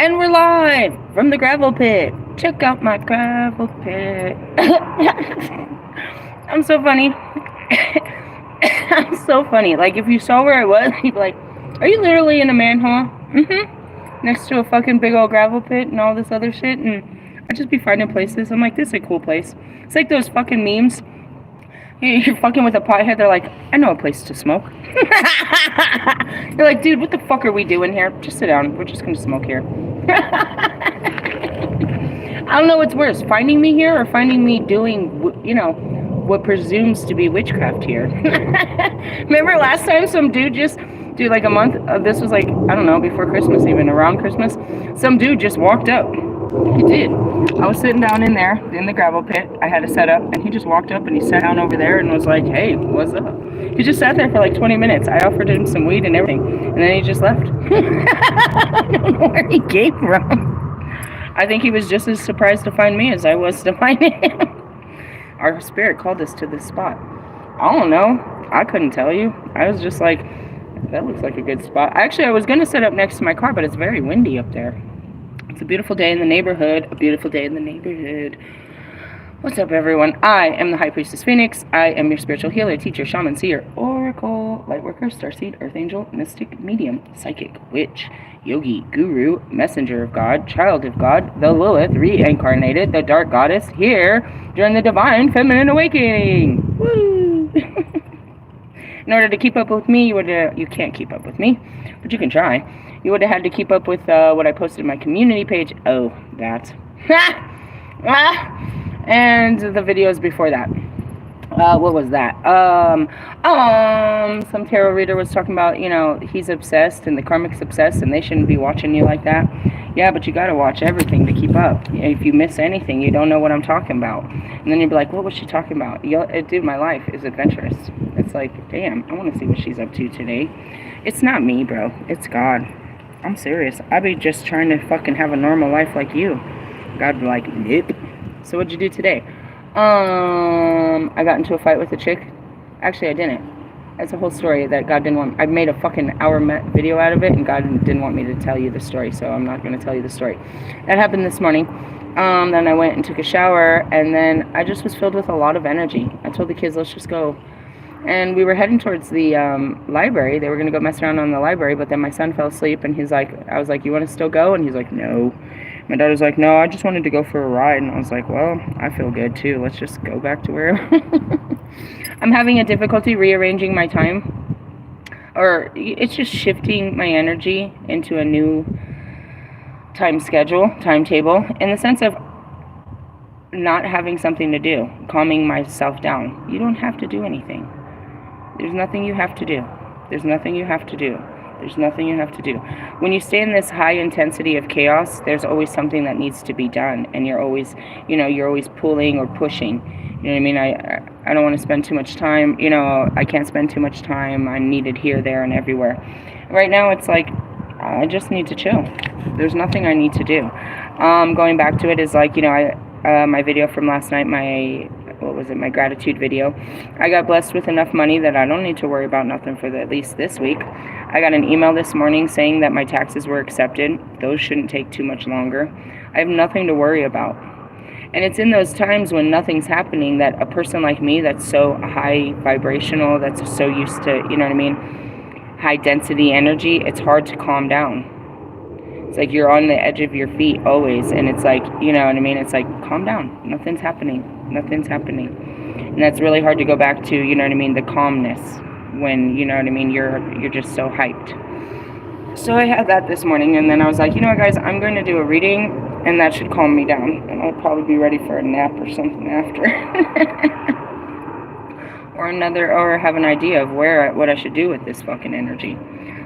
And we're live from the gravel pit. Check out my gravel pit. I'm so funny. I'm so funny. Like, if you saw where I was, you'd be like, are you literally in a manhole? Next to a fucking big old gravel pit and all this other shit. And I'd just be finding places. I'm like, this is a cool place. It's like those fucking memes. You're fucking with a pothead, they're like, I know a place to smoke. You're like, dude, what the fuck are we doing here? Just sit down. We're just gonna smoke here. I don't know what's worse, finding me here or finding me doing, you know, what presumes to be witchcraft here. Remember last time some dude just, dude, like a month, this was like, I don't know, before Christmas, even around Christmas, some dude just walked up. He did. I was sitting down in there, in the gravel pit. I had a setup, and he just walked up and he sat down over there and was like, hey, what's up? He just sat there for like 20 minutes. I offered him some weed and everything, and then he just left. I don't know where he came from. I think he was just as surprised to find me as I was to find him. Our spirit called us to this spot. I don't know. I couldn't tell you. I was just like, that looks like a good spot. Actually, I was going to set up next to my car, but it's very windy up there. It's a beautiful day in the neighborhood. A beautiful day in the neighborhood. What's up, everyone? I am the High Priestess Phoenix. I am your spiritual healer, teacher, shaman, seer, oracle, lightworker, starseed, earth angel, mystic, medium, psychic, witch, yogi, guru, messenger of God, child of God, the Lilith, reincarnated, the dark goddess, here during the divine feminine awakening. Woo! In order to keep up with me, you can't keep up with me, but you can try. You would have had to keep up with what I posted in my community page. Oh, that. And the videos before that. What was that? Some tarot reader was talking about, you know, he's obsessed and the karmic's obsessed and they shouldn't be watching you like that. Yeah, but you gotta watch everything to keep up. If you miss anything, you don't know what I'm talking about. And then you'd be like, what was she talking about? Dude, my life is adventurous. It's like, damn, I want to see what she's up to today. It's not me, bro. It's God. I'm serious. I be just trying to fucking have a normal life like you. God be like, nope. So what'd you do today? I got into a fight with a chick. Actually, I didn't. That's a whole story that God didn't want. I made a fucking hour video out of it, and God didn't want me to tell you the story, so I'm not going to tell you the story. That happened this morning. Then I went and took a shower, and then I just was filled with a lot of energy. I told the kids, let's just go. And we were heading towards the library. They were going to go mess around on the library, but then my son fell asleep, and I was like, you want to still go? And he's like, no. My dad was like, no, I just wanted to go for a ride. And I was like, well, I feel good too. Let's just go back to where I'm having a difficulty rearranging my time. Or it's just shifting my energy into a new timetable, in the sense of not having something to do, calming myself down. You don't have to do anything. There's nothing you have to do. There's nothing you have to do. There's nothing you have to do. When you stay in this high intensity of chaos, there's always something that needs to be done, and you're always pulling or pushing. You know what I mean? I don't want to spend too much time. You know, I can't spend too much time. I'm needed here, there, and everywhere. Right now, it's like I just need to chill. There's nothing I need to do. Going back to it is like, you know, my video from last night, my gratitude video. I got blessed with enough money that I don't need to worry about nothing for at least this week. I got an email this morning saying that my taxes were accepted. Those shouldn't take too much longer. I have nothing to worry about. And it's in those times when nothing's happening that a person like me that's so high vibrational, that's so used to, you know what I mean, high density energy, it's hard to calm down. It's like you're on the edge of your feet always, and it's like, you know what I mean, it's like, calm down, nothing's happening. And that's really hard to go back to, you know what I mean, the calmness, when, you know what I mean, you're just so hyped. So I had that this morning, and then I was like, you know what, guys, I'm going to do a reading, and that should calm me down, and I'll probably be ready for a nap or something after. or have an idea of what I should do with this fucking energy.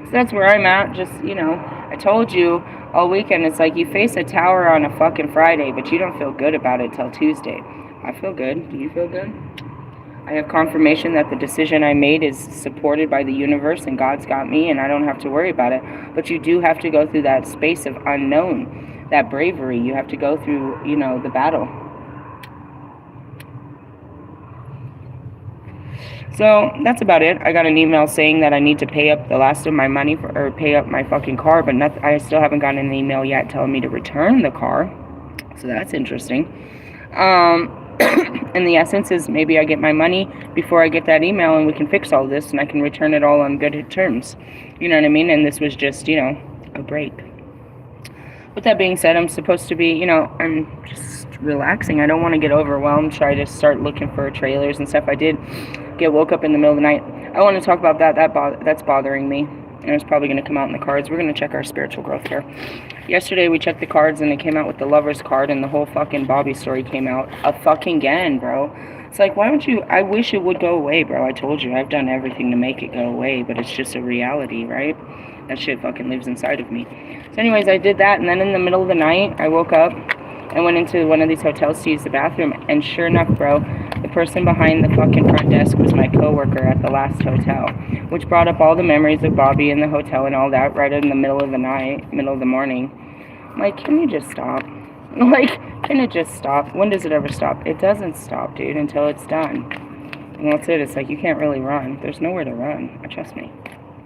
So that's where I'm at. Just, you know, I told you all weekend, it's like you face a tower on a fucking Friday, but you don't feel good about it till Tuesday. I feel good. Do you feel good? I have confirmation that the decision I made is supported by the universe, and God's got me, and I don't have to worry about it. But you do have to go through that space of unknown, that bravery. You have to go through, you know, the battle. So that's about it. I got an email saying that I need to pay up the last of my money or pay up my fucking car, but I still haven't gotten an email yet telling me to return the car. So that's interesting. And the essence is maybe I get my money before I get that email and we can fix all this and I can return it all on good terms. You know what I mean? And this was just, a break. With that being said, I'm supposed to be, I'm just relaxing. I don't want to get overwhelmed, try to start looking for trailers and stuff. I did get woke up in the middle of the night. I want to talk about that. That's bothering me. And it's probably going to come out in the cards. We're going to check our spiritual growth here. Yesterday we checked the cards and it came out with the Lover's card and the whole fucking Bobby story came out again, bro. It's like, why don't you, I wish it would go away, bro. I told you, I've done everything to make it go away, but it's just a reality, right? That shit fucking lives inside of me. So anyways, I did that, and then in the middle of the night, I woke up and went into one of these hotels to use the bathroom, and sure enough, bro, the person behind the fucking front desk was my coworker at the last hotel, which brought up all the memories of Bobby in the hotel and all that right in the middle of the night, middle of the morning. I'm like, can you just stop? Can it just stop? When does it ever stop? It doesn't stop, dude, until it's done. And that's it. It's like you can't really run. There's nowhere to run. Trust me.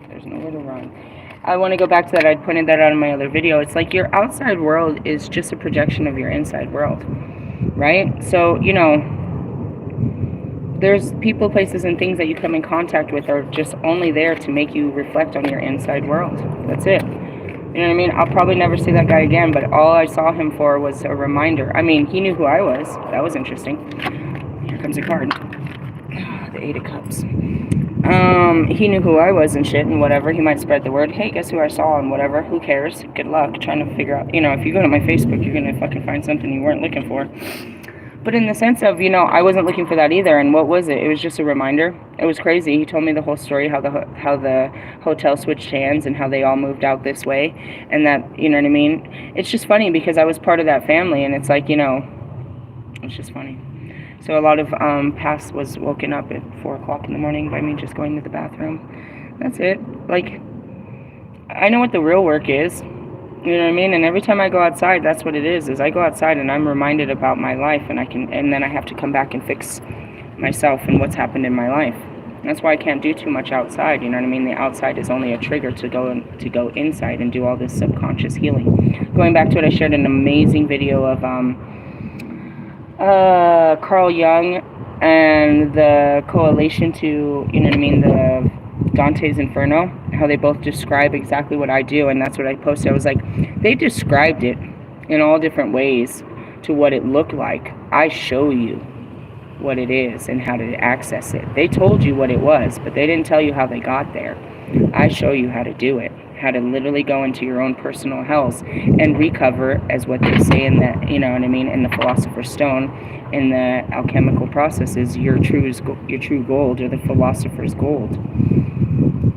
There's nowhere to run. I want to go back to that. I pointed that out in my other video. It's like your outside world is just a projection of your inside world, right? So, there's people, places, and things that you come in contact with are just only there to make you reflect on your inside world. That's it. You know what I mean? I'll probably never see that guy again, but all I saw him for was a reminder. I mean, he knew who I was. That was interesting. Here comes a card. The Eight of Cups. He knew who I was and shit and whatever. He might spread the word. Hey, guess who I saw and whatever. Who cares? Good luck trying to figure out. If you go to my Facebook, you're going to fucking find something you weren't looking for. But in the sense of, I wasn't looking for that either. And what was it? It was just a reminder. It was crazy. He told me the whole story, how the hotel switched hands and how they all moved out this way. And that, you know what I mean? It's just funny because I was part of that family. And it's like, it's just funny. So a lot of past was woken up at 4 o'clock in the morning by me just going to the bathroom. That's it. Like, I know what the real work is. You know what I mean? And every time I go outside, that's what it is I go outside and I'm reminded about my life, and then I have to come back and fix myself and what's happened in my life. That's why I can't do too much outside. You know what I mean? The outside is only a trigger to go inside and do all this subconscious healing. Going back to it, I shared an amazing video of Carl Jung and the correlation to, you know what I mean, the Dante's Inferno, how they both describe exactly what I do, and that's what I posted. I was like, they described it in all different ways to what it looked like. I show you what it is and how to access it. They told you what it was, but they didn't tell you how they got there. I show you how to do it, how to literally go into your own personal hells and recover, as what they say in the, you know what I mean, in the Philosopher's Stone, in the alchemical processes, your true gold, or the Philosopher's Gold.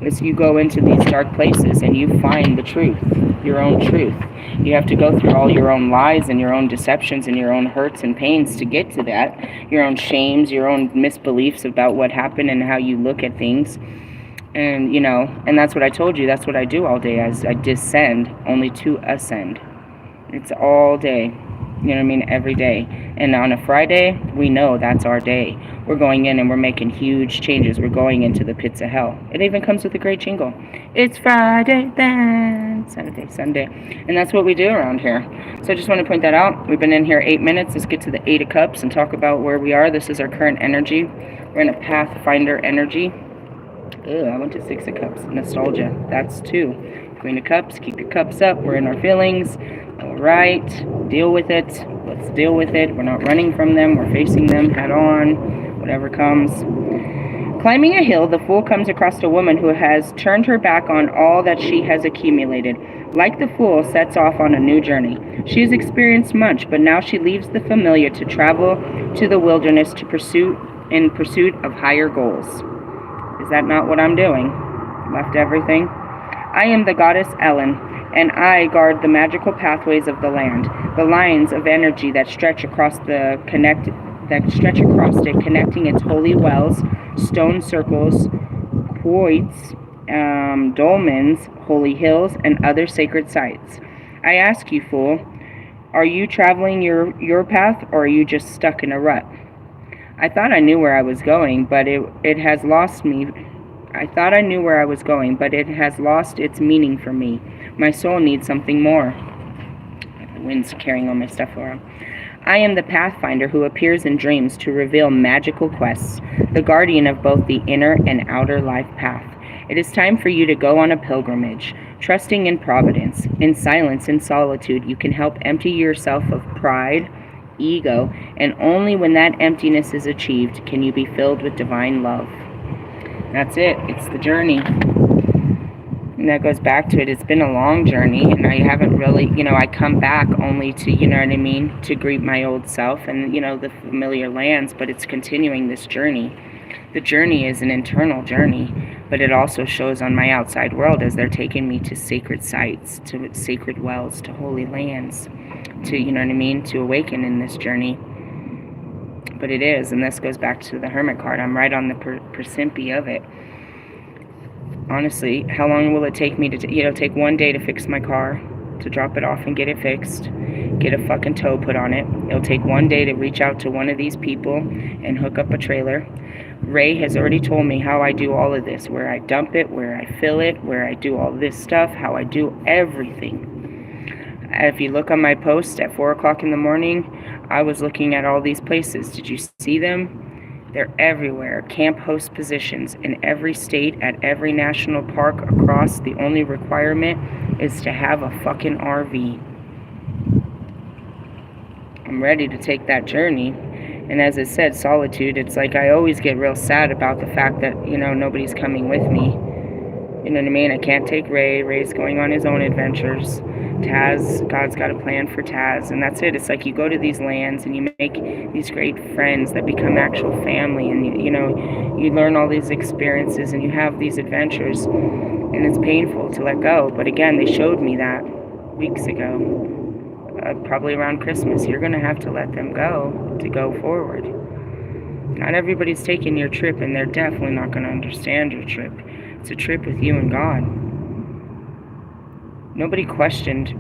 As you go into these dark places and you find the truth, your own truth. You have to go through all your own lies and your own deceptions and your own hurts and pains to get to that. Your own shames, your own misbeliefs about what happened and how you look at things. And, and that's what I told you. That's what I do all day. As I descend, only to ascend. It's all day. You know what I mean? Every day. And on a Friday, we know that's our day. We're going in and we're making huge changes. We're going into the pits of hell. It even comes with a great jingle. It's Friday then, Saturday, Sunday. And that's what we do around here. So I just want to point that out. We've been in here 8 minutes. Let's get to the 8 of Cups and talk about where we are. This is our current energy. We're in a Pathfinder energy. I went to 6 of Cups. Nostalgia. That's 2. Queen of Cups. Keep your cups up. We're in our feelings. All right. Deal with it. Let's deal with it. We're not running from them. We're facing them head on. Whatever comes. Climbing a hill, the Fool comes across a woman who has turned her back on all that she has accumulated. Like the Fool, sets off on a new journey. She has experienced much, but now she leaves the familiar to travel to the wilderness in pursuit of higher goals. Is that not what I'm doing? Left everything? I am the goddess Ellen, and I guard the magical pathways of the land, the lines of energy that stretch across it, connecting its holy wells, stone circles, quoits, dolmens, holy hills, and other sacred sites. I ask you, Fool, are you traveling your path, or are you just stuck in a rut? I thought I knew where I was going, but it has lost me. I thought I knew where I was going, but it has lost its meaning for me. My soul needs something more. The wind's carrying all my stuff around. I am the pathfinder who appears in dreams to reveal magical quests, the guardian of both the inner and outer life path. It is time for you to go on a pilgrimage, trusting in providence. In silence and solitude, you can help empty yourself of pride, ego, and only when that emptiness is achieved can you be filled with divine love. That's it. It's the journey. And that goes back to it. It's been a long journey, and I haven't really, I come back only to, to greet my old self and, the familiar lands, but it's continuing this journey. The journey is an internal journey, but it also shows on my outside world as they're taking me to sacred sites, to sacred wells, to holy lands, to, to awaken in this journey. But it is, and this goes back to the Hermit card. I'm right on the persimpi of it. Honestly, how long will it take me to, take one day to fix my car, to drop it off and get it fixed, get a fucking tow put on it. It'll take one day to reach out to one of these people and hook up a trailer. Ray has already told me how I do all of this, where I dump it, where I fill it, where I do all this stuff, how I do everything. If you look on my post at 4 o'clock in the morning, I was looking at all these places. Did you see them? They're everywhere. Camp host positions in every state, at every national park across. The only requirement is to have a fucking RV. I'm ready to take that journey. And as I said, solitude, it's like I always get real sad about the fact that, nobody's coming with me. You know what I mean? I can't take Ray. Ray's going on his own adventures. Taz, God's got a plan for Taz, and that's it. It's like you go to these lands and you make these great friends that become actual family, and you learn all these experiences and you have these adventures, and it's painful to let go. But again, they showed me that weeks ago, probably around Christmas. You're going to have to let them go to go forward. Not everybody's taking your trip, and they're definitely not going to understand your trip. It's a trip with you and God. Nobody questioned,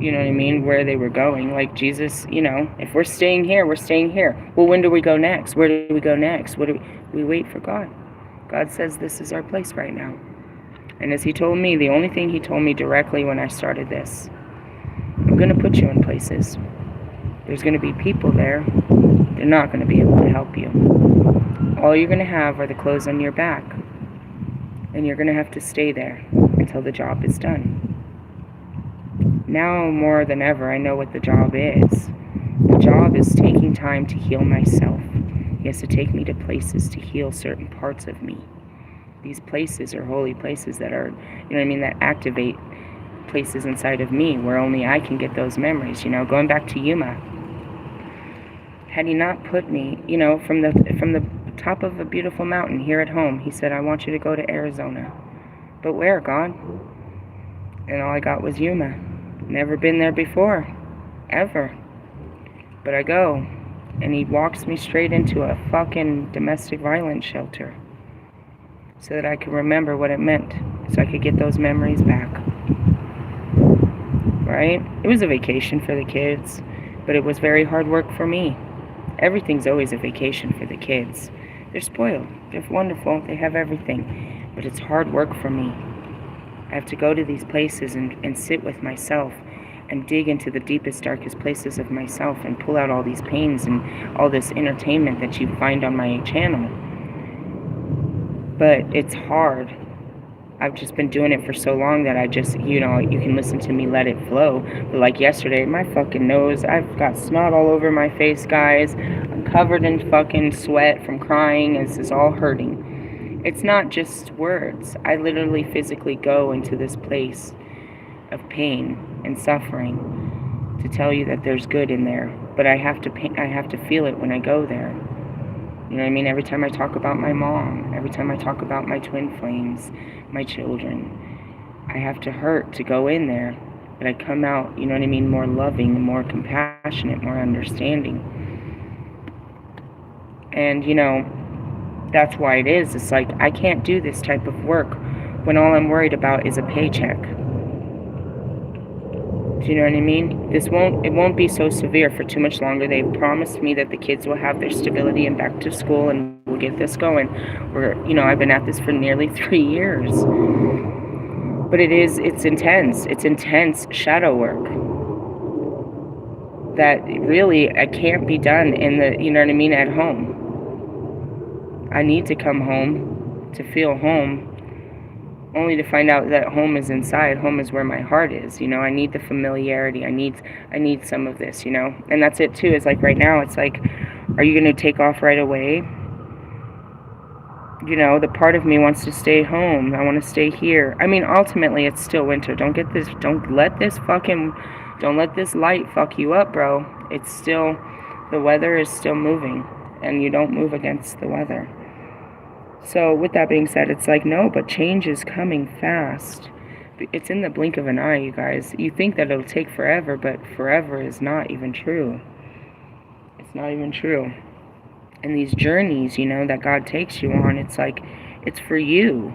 where they were going. Like Jesus, if we're staying here, we're staying here. Well, when do we go next? Where do we go next? We wait for God. God says this is our place right now. And as he told me, the only thing he told me directly when I started this, I'm going to put you in places. There's going to be people there. They're not going to be able to help you. All you're going to have are the clothes on your back. And you're going to have to stay there until the job is done. Now more than ever, I know what the job is. The job is taking time to heal myself. He has to take me to places to heal certain parts of me. These places are holy places that are, that activate places inside of me where only I can get those memories. Going back to Yuma. Had he not put me, from the top of a beautiful mountain here at home, he said, I want you to go to Arizona. But where, God? And all I got was Yuma. Never been there before, ever. But I go, and he walks me straight into a fucking domestic violence shelter so that I could remember what it meant, so I could get those memories back. Right? It was a vacation for the kids, but it was very hard work for me. Everything's always a vacation for the kids. They're spoiled. They're wonderful. They have everything. But it's hard work for me. I have to go to these places and sit with myself and dig into the deepest, darkest places of myself and pull out all these pains and all this entertainment that you find on my channel. But it's hard. I've just been doing it for so long that I just, you can listen to me let it flow. But like yesterday, my fucking nose, I've got snot all over my face, guys. I'm covered in fucking sweat from crying. This is all hurting. It's not just words. I literally physically go into this place of pain and suffering to tell you that there's good in there. But I have to feel it when I go there. You know what I mean? Every time I talk about my mom, every time I talk about my twin flames, my children, I have to hurt to go in there. But I come out, more loving, more compassionate, more understanding. And, that's why it is. It's like, I can't do this type of work when all I'm worried about is a paycheck. Do you know what I mean? It won't be so severe for too much longer. They've promised me that the kids will have their stability and back to school, and we'll get this going. I've been at this for nearly 3 years. But it's intense. It's intense shadow work that really can't be done at home. I need to come home to feel home, only to find out that home is inside. Home is where my heart is. I need the familiarity. I need some of this, and that's it too. It's like right now, it's like, are you going to take off right away? The part of me wants to stay home. I want to stay here. I mean, ultimately, it's still winter. Don't let this light fuck you up, bro. The weather is still moving, and you don't move against the weather. So with that being said, it's like, no, but change is coming fast. It's in the blink of an eye, you guys. You think that it'll take forever, but forever is not even true. It's not even true. And these journeys, that God takes you on, it's like, it's for you.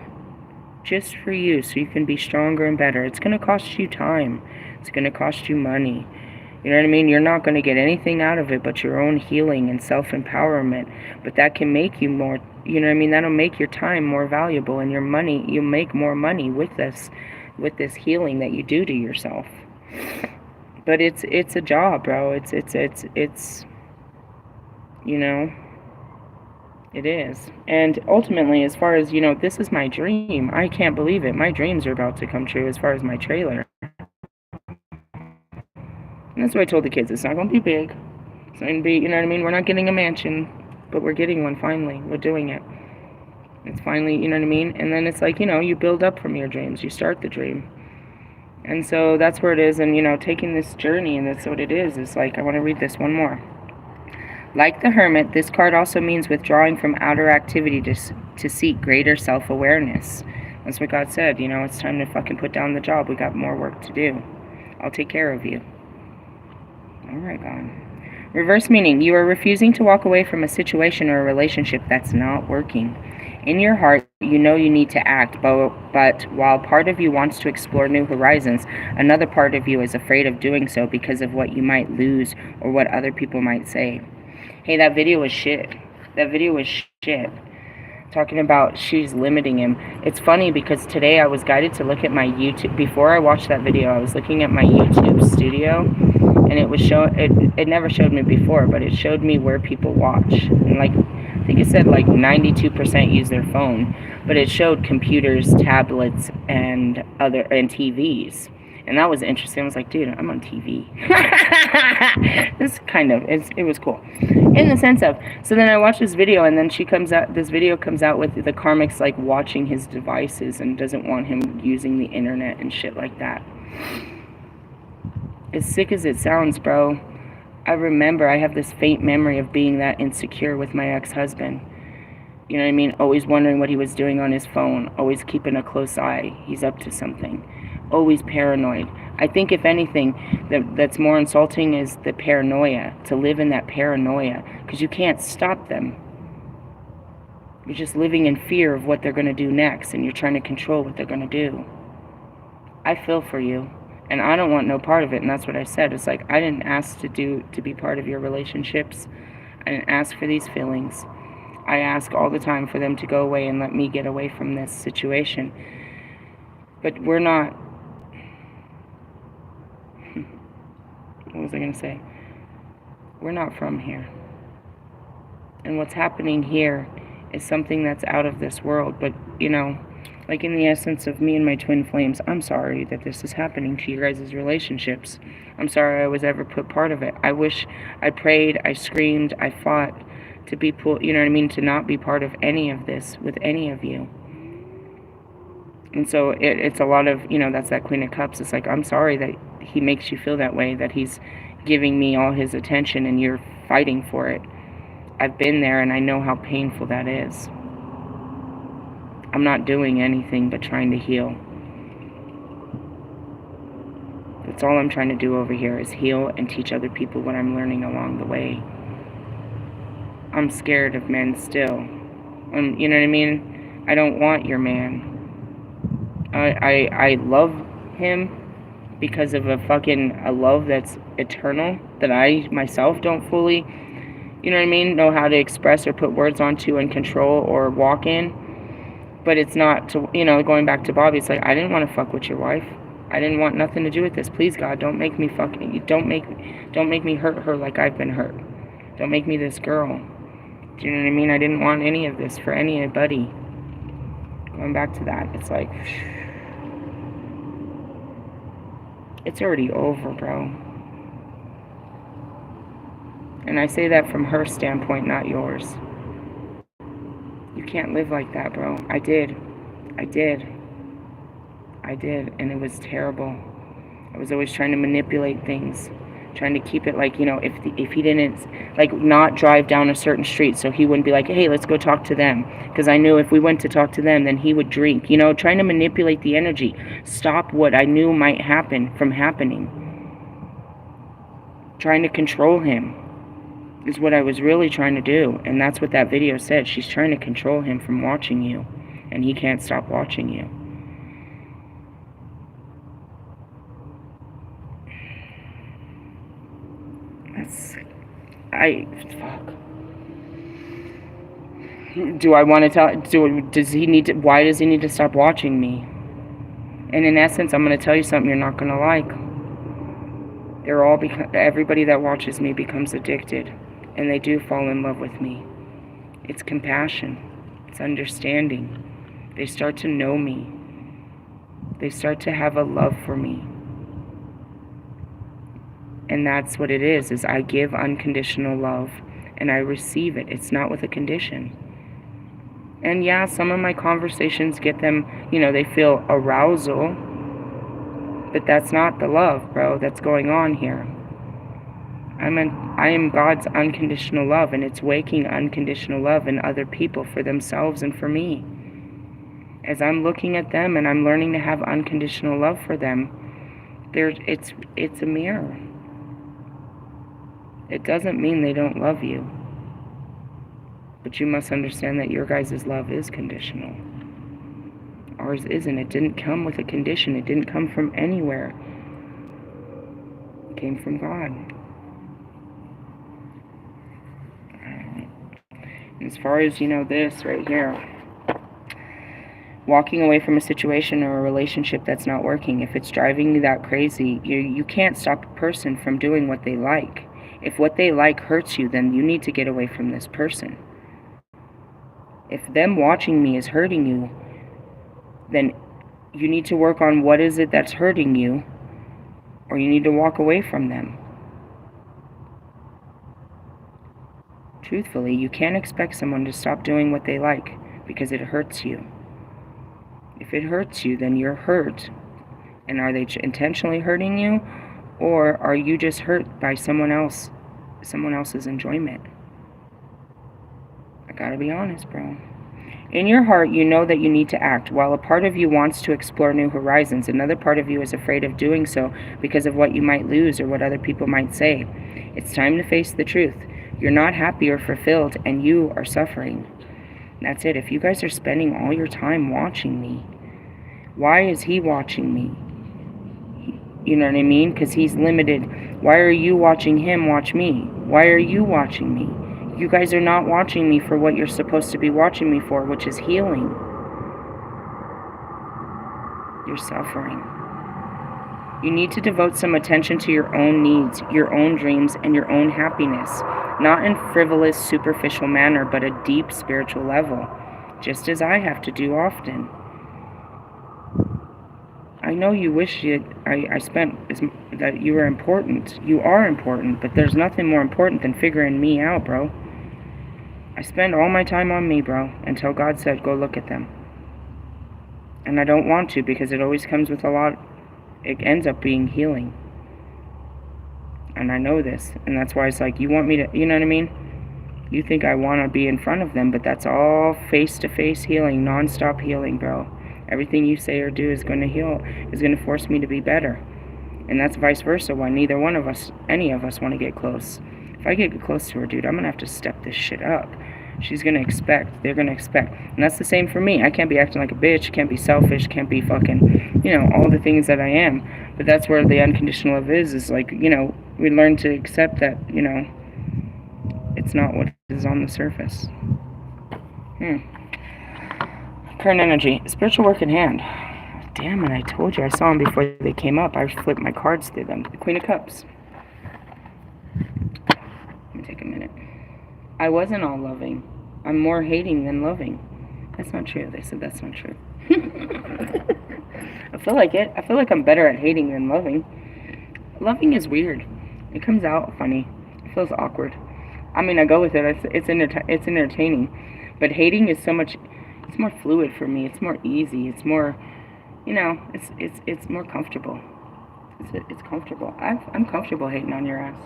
Just for you, so you can be stronger and better. It's going to cost you time. It's going to cost you money. You know what I mean? You're not going to get anything out of it but your own healing and self-empowerment. But that can make you more, that'll make your time more valuable, and your money, you'll make more money with this healing that you do to yourself. But it's a job, bro. It's it is. And ultimately, as far as, this is my dream. I can't believe it. My dreams are about to come true as far as my trailer. And that's what I told the kids. It's not going to be big. It's not going to be, we're not getting a mansion, but we're getting one finally. We're doing it. It's finally, And then it's like, you build up from your dreams. You start the dream. And so that's where it is. And, taking this journey, and that's what it is. It's like, I want to read this one more. Like the Hermit, this card also means withdrawing from outer activity to seek greater self-awareness. That's what God said. It's time to fucking put down the job. We got more work to do. I'll take care of you. All right, God. Reverse meaning, you are refusing to walk away from a situation or a relationship that's not working. In your heart, you know you need to act, but while part of you wants to explore new horizons, another part of you is afraid of doing so because of what you might lose or what other people might say. Hey, that video was shit. Talking about she's limiting him. It's funny because today I was guided to look at my YouTube. Before I watched that video, I was looking at my YouTube studio, and it never showed me before, but it showed me where people watch. And I think it said 92% use their phone, but it showed computers, tablets, and TVs. And that was interesting. I was like, dude, I'm on TV. It was cool. In the sense of, so then I watched this video, and then this video comes out with the karmic's watching his devices and doesn't want him using the internet and shit like that. As sick as it sounds, bro, I remember I have this faint memory of being that insecure with my ex-husband. You know what I mean? Always wondering what he was doing on his phone. Always keeping a close eye. He's up to something. Always paranoid. I think if anything that's more insulting is the paranoia. To live in that paranoia. Because you can't stop them. You're just living in fear of what they're going to do next. And you're trying to control what they're going to do. I feel for you. And I don't want no part of it. And that's what I said. It's like, I didn't ask to be part of your relationships. I didn't ask for these feelings. I ask all the time for them to go away and let me get away from this situation. But we're not... What was I going to say? We're not from here. And what's happening here is something that's out of this world. But, in the essence of me and my twin flames, I'm sorry that this is happening to you guys' relationships. I'm sorry I was ever put part of it. I wish I prayed, I screamed, I fought to be to not be part of any of this with any of you. And so it's a lot of, that's that Queen of Cups. It's like, I'm sorry that he makes you feel that way, that he's giving me all his attention and you're fighting for it. I've been there and I know how painful that is. I'm not doing anything but trying to heal. That's all I'm trying to do over here is heal and teach other people what I'm learning along the way. I'm scared of men still. You know what I mean? I don't want your man. I love him, because of a love that's eternal that I myself don't fully, you know what I mean, know how to express or put words onto and control or walk in. But it's not to, going back to Bobby, it's like, I didn't want to fuck with your wife. I didn't want nothing to do with this. Please, God, don't make me don't make me hurt her like I've been hurt. Don't make me this girl. Do you know what I mean? I didn't want any of this for anybody. Going back to that, it's like, it's already over, bro. And I say that from her standpoint, not yours. You can't live like that, bro. I did. And it was terrible. I was always trying to manipulate things, trying to keep it like, if he didn't, like, not drive down a certain street, so he wouldn't be like, hey, let's go talk to them, because I knew if we went to talk to them, then he would drink, trying to manipulate the energy, stop what I knew might happen from happening, trying to control him is what I was really trying to do. And that's what that video said. She's trying to control him from watching you, and he can't stop watching you. Fuck. Do I want to tell, why does he need to stop watching me? And in essence, I'm going to tell you something you're not going to like. Everybody that watches me becomes addicted, and they do fall in love with me. It's compassion. It's understanding. They start to know me. They start to have a love for me. And that's what it is I give unconditional love, and I receive it. It's not with a condition. And yeah, some of my conversations get them, they feel arousal, but that's not the love, bro, that's going on here. I am God's unconditional love, and it's waking unconditional love in other people for themselves and for me. As I'm looking at them and I'm learning to have unconditional love for them, it's a mirror. It doesn't mean they don't love you. But you must understand that your guys' love is conditional. Ours isn't. It didn't come with a condition. It didn't come from anywhere. It came from God. And as far as, this right here, walking away from a situation or a relationship that's not working, if it's driving you that crazy, you can't stop a person from doing what they like. If what they like hurts you, then you need to get away from this person. If them watching me is hurting you, then you need to work on what is it that's hurting you, or you need to walk away from them. Truthfully, you can't expect someone to stop doing what they like because it hurts you. If it hurts you, then you're hurt. And are they intentionally hurting you, or are you just hurt by someone else's enjoyment? I gotta be honest, bro. In your heart, you know that you need to act. While a part of you wants to explore new horizons, another part of you is afraid of doing so because of what you might lose or what other people might say. It's time to face the truth. You're not happy or fulfilled, and you are suffering. That's it. If you guys are spending all your time watching me, why is he watching me? You know what I mean? Because he's limited. Why are you watching him watch me? Why are you watching me? You guys are not watching me for what you're supposed to be watching me for, which is healing. You're suffering. You need to devote some attention to your own needs, your own dreams, and your own happiness. Not in frivolous, superficial manner, but a deep spiritual level, just as I have to do often. I know you wish that you were important. You are important, but there's nothing more important than figuring me out, bro. I spend all my time on me, bro, until God said, go look at them. And I don't want to, because it always comes with it ends up being healing. And I know this, and that's why it's like, you want me to, you know what I mean? You think I want to be in front of them, but that's all face-to-face healing, non-stop healing, bro. Everything you say or do is going to heal, is going to force me to be better. And that's vice versa, why neither one of us, any of us, want to get close. If I get close to her, dude, I'm going to have to step this shit up. She's going to expect. They're going to expect. And that's the same for me. I can't be acting like a bitch. Can't be selfish. Can't be fucking, all the things that I am. But that's where the unconditional love is like, we learn to accept that, it's not what is on the surface. Current energy. Spiritual work in hand. Damn it, I told you. I saw them before they came up. I flipped my cards through them. The Queen of Cups. Let me take a minute. I wasn't all loving. I'm more hating than loving. That's not true. They said that's not true. I feel like it. I feel like I'm better at hating than loving. Loving is weird. It comes out funny. It feels awkward. I mean, I go with it. It's entertaining. But hating is so much... It's more fluid for me. It's more easy. It's more... it's more comfortable. It's comfortable. I'm comfortable hating on your ass.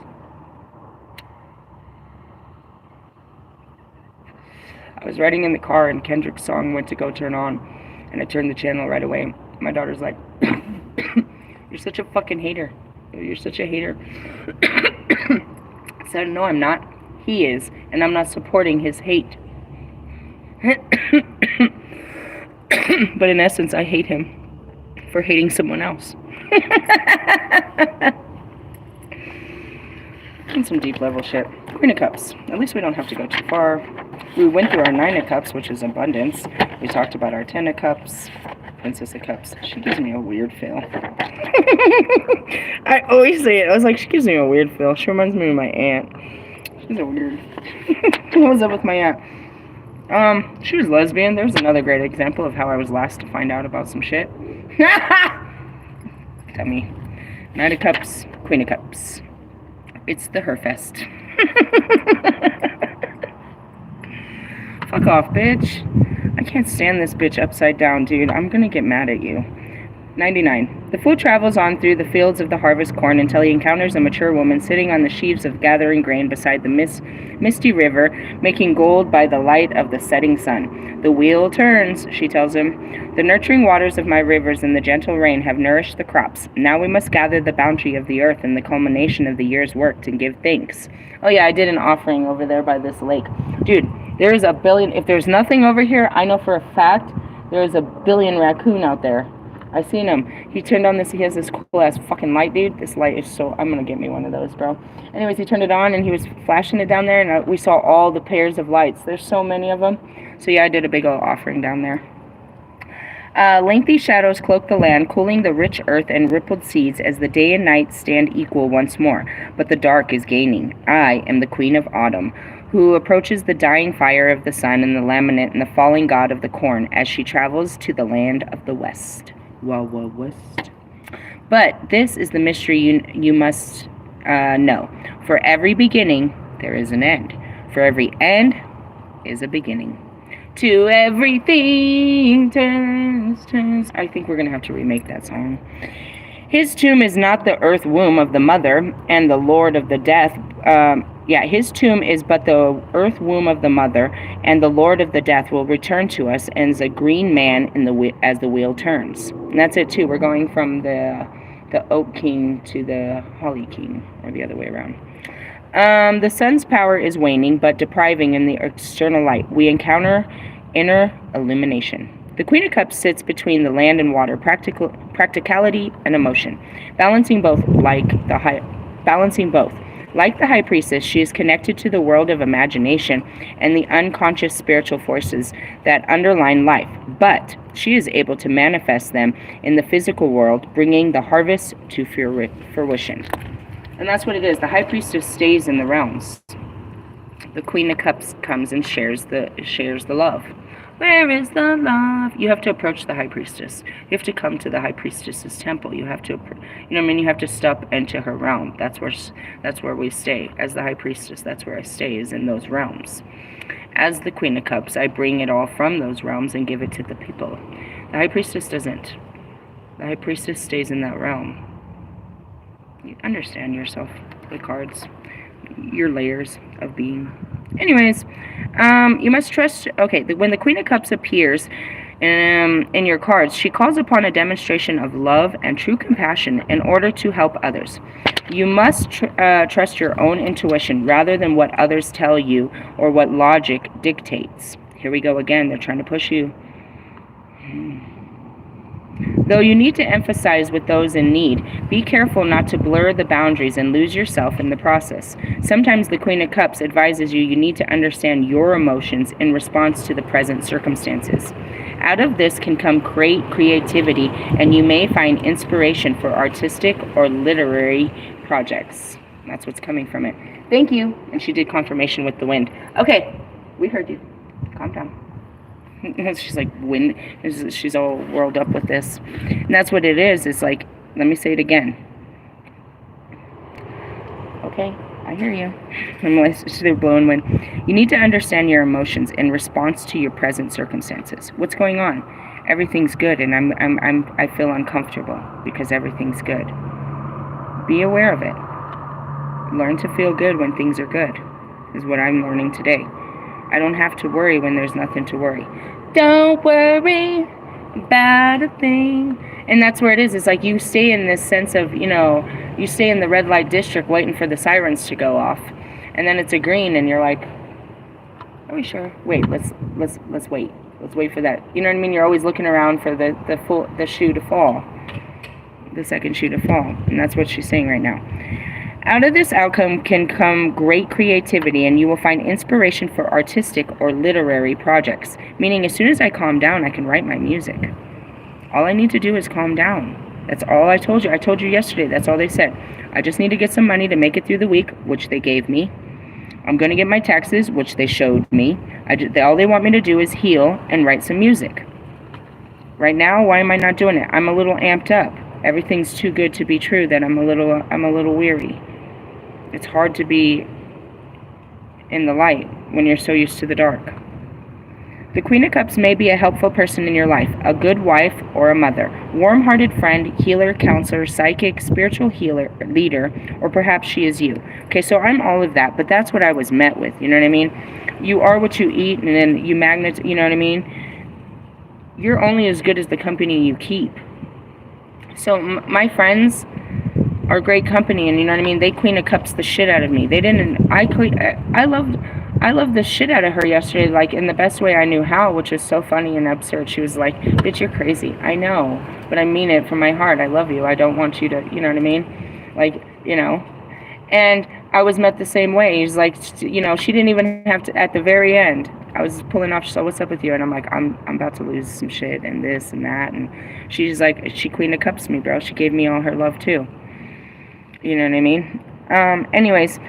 I was riding in the car and Kendrick's song went to go turn on, and I turned the channel right away. My daughter's like, "You're such a fucking hater. You're such a hater." I said, "No, I'm not. He is, and I'm not supporting his hate." But in essence, I hate him for hating someone else. And some deep level shit. Queen of Cups. At least we don't have to go too far. We went through our 9 of Cups, which is abundance. We talked about our 10 of Cups. Princess of Cups. She gives me a weird feel. I always say it. I was like, she gives me a weird feel. She reminds me of my aunt. She's a weird. What was up with my aunt? She was lesbian. There's another great example of how I was last to find out about some shit. Tell me. 9 of Cups, Queen of Cups. It's the Herfest. Fuck off, bitch. I can't stand this bitch upside down, dude. I'm gonna get mad at you. 99. The fool travels on through the fields of the harvest corn until he encounters a mature woman sitting on the sheaves of gathering grain beside the misty river, making gold by the light of the setting sun. The wheel turns, she tells him. The nurturing waters of my rivers and the gentle rain have nourished the crops. Now we must gather the bounty of the earth and the culmination of the year's work and give thanks. Oh yeah, I did an offering over there by this lake. Dude, there's a billion. If there's nothing over here, I know for a fact there's a billion raccoon out there. I seen him. He turned on this. He has this cool ass fucking light, dude. This light is so... I'm gonna get me one of those, bro. Anyways, he turned it on and he was flashing it down there, and we saw all the pairs of lights. There's so many of them. So yeah, I did a big old offering down there. Lengthy shadows cloak the land, cooling the rich earth and rippled seeds as the day and night stand equal once more. But the dark is gaining. I am the Queen of Autumn, who approaches the dying fire of the sun and the laminate and the falling god of the corn as she travels to the land of the west. West. But this is the mystery you must know. For every beginning, there is an end. For every end is a beginning. To everything turns. I think we're going to have to remake that song. His tomb is not the earth womb of the mother and the lord of the death. His tomb is but the earth womb of the mother, and the Lord of the death will return to us as a green man as the wheel turns. And that's it too. We're going from the oak king to the holly king, or the other way around. The sun's power is waning, but depriving in the external light. We encounter inner illumination. The Queen of Cups sits between the land and water, practicality and emotion, balancing both. Like the High Priestess, she is connected to the world of imagination and the unconscious spiritual forces that underline life, but she is able to manifest them in the physical world, bringing the harvest to fruition. And that's what it is. The High Priestess stays in the realms. The Queen of Cups comes and shares the love. Where is the love? You have to approach the High Priestess. You have to come to the High Priestess's temple. You have to, you have to step into her realm. That's where we stay. As the High Priestess, that's where I stay, is in those realms. As the Queen of Cups, I bring it all from those realms and give it to the people. The High Priestess doesn't. The High Priestess stays in that realm. You understand yourself, the cards, your layers of being. Anyways, you must trust. Okay, when the Queen of Cups appears in your cards, she calls upon a demonstration of love and true compassion in order to help others. You must trust your own intuition rather than what others tell you or what logic dictates. Here we go again. They're trying to push you. Though you need to emphasize with those in need, be careful not to blur the boundaries and lose yourself in the process. Sometimes the Queen of Cups advises you need to understand your emotions in response to the present circumstances. Out of this can come great creativity, and you may find inspiration for artistic or literary projects. That's what's coming from it. Thank you. And she did confirmation with the wind. Okay, we heard you. Calm down. She's like, wind. She's all whirled up with this. And that's what it is. It's like, let me say it again. Okay, I hear you. They're blowing wind. You need to understand your emotions in response to your present circumstances. What's going on? Everything's good, and I feel uncomfortable because everything's good. Be aware of it. Learn to feel good when things are good, is what I'm learning today. I don't have to worry when there's nothing to worry. Don't worry about a thing. And that's where it is. It's like you stay in this sense of, you stay in the red light district waiting for the sirens to go off. And then it's a green and you're like, are we sure? Wait, let's wait. Let's wait for that. You know what I mean? You're always looking around for the shoe to fall. The second shoe to fall. And that's what she's saying right now. Out of this outcome can come great creativity, and you will find inspiration for artistic or literary projects. Meaning, as soon as I calm down, I can write my music. All I need to do is calm down. That's all I told you. I told you yesterday. That's all they said. I just need to get some money to make it through the week, which they gave me. I'm going to get my taxes, which they showed me. All they want me to do is heal and write some music. Right now, why am I not doing it? I'm a little amped up. Everything's too good to be true that I'm a little weary. It's hard to be in the light when you're so used to the dark. The Queen of Cups may be a helpful person in your life, a good wife or a mother, warm-hearted friend, healer, counselor, psychic, spiritual healer, leader, or perhaps she is you. Okay, so I'm all of that, but that's what I was met with, you know what I mean? You are what you eat, and then you magnet, you know what I mean? You're only as good as the company you keep. So my friends are great company, and you know what I mean, they Queen of Cups the shit out of me. I loved the shit out of her yesterday, like in the best way I knew how, which was so funny and absurd. She was like, bitch, you're crazy. I know, but I mean it from my heart. I love you. I don't want you to, you know what I mean? Like, and I was met the same way. He's like, she didn't even have to, at the very end, I was pulling off, so what's up with you? And I'm like, I'm about to lose some shit and this and that. And she's like, she Queen of Cups me, bro. She gave me all her love too. You know what I mean? Anyways,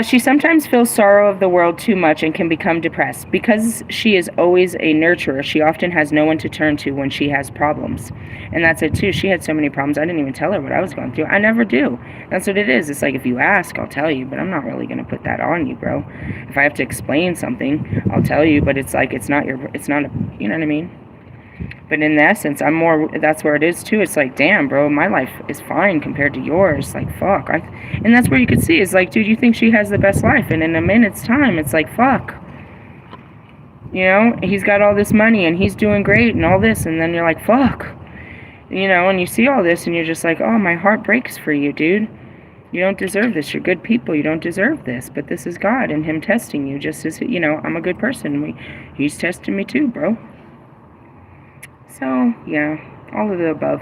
she sometimes feels sorrow of the world too much and can become depressed. Because she is always a nurturer, she often has no one to turn to when she has problems. And that's it too. She had so many problems, I didn't even tell her what I was going through. I never do. That's what it is. It's like, if you ask, I'll tell you, but I'm not really going to put that on you, bro. If I have to explain something, I'll tell you, but it's like, you know what I mean? But in the essence, that's where it is too. It's like, damn, bro, my life is fine compared to yours. Like, fuck. And that's where you could see, it's like, dude, you think she has the best life. And in a minute's time, it's like, fuck. He's got all this money and he's doing great and all this. And then you're like, fuck. And you see all this and you're just like, oh, my heart breaks for you, dude. You don't deserve this. You're good people. You don't deserve this. But this is God and him testing you just as, I'm a good person. He's testing me too, bro. So, yeah, all of the above.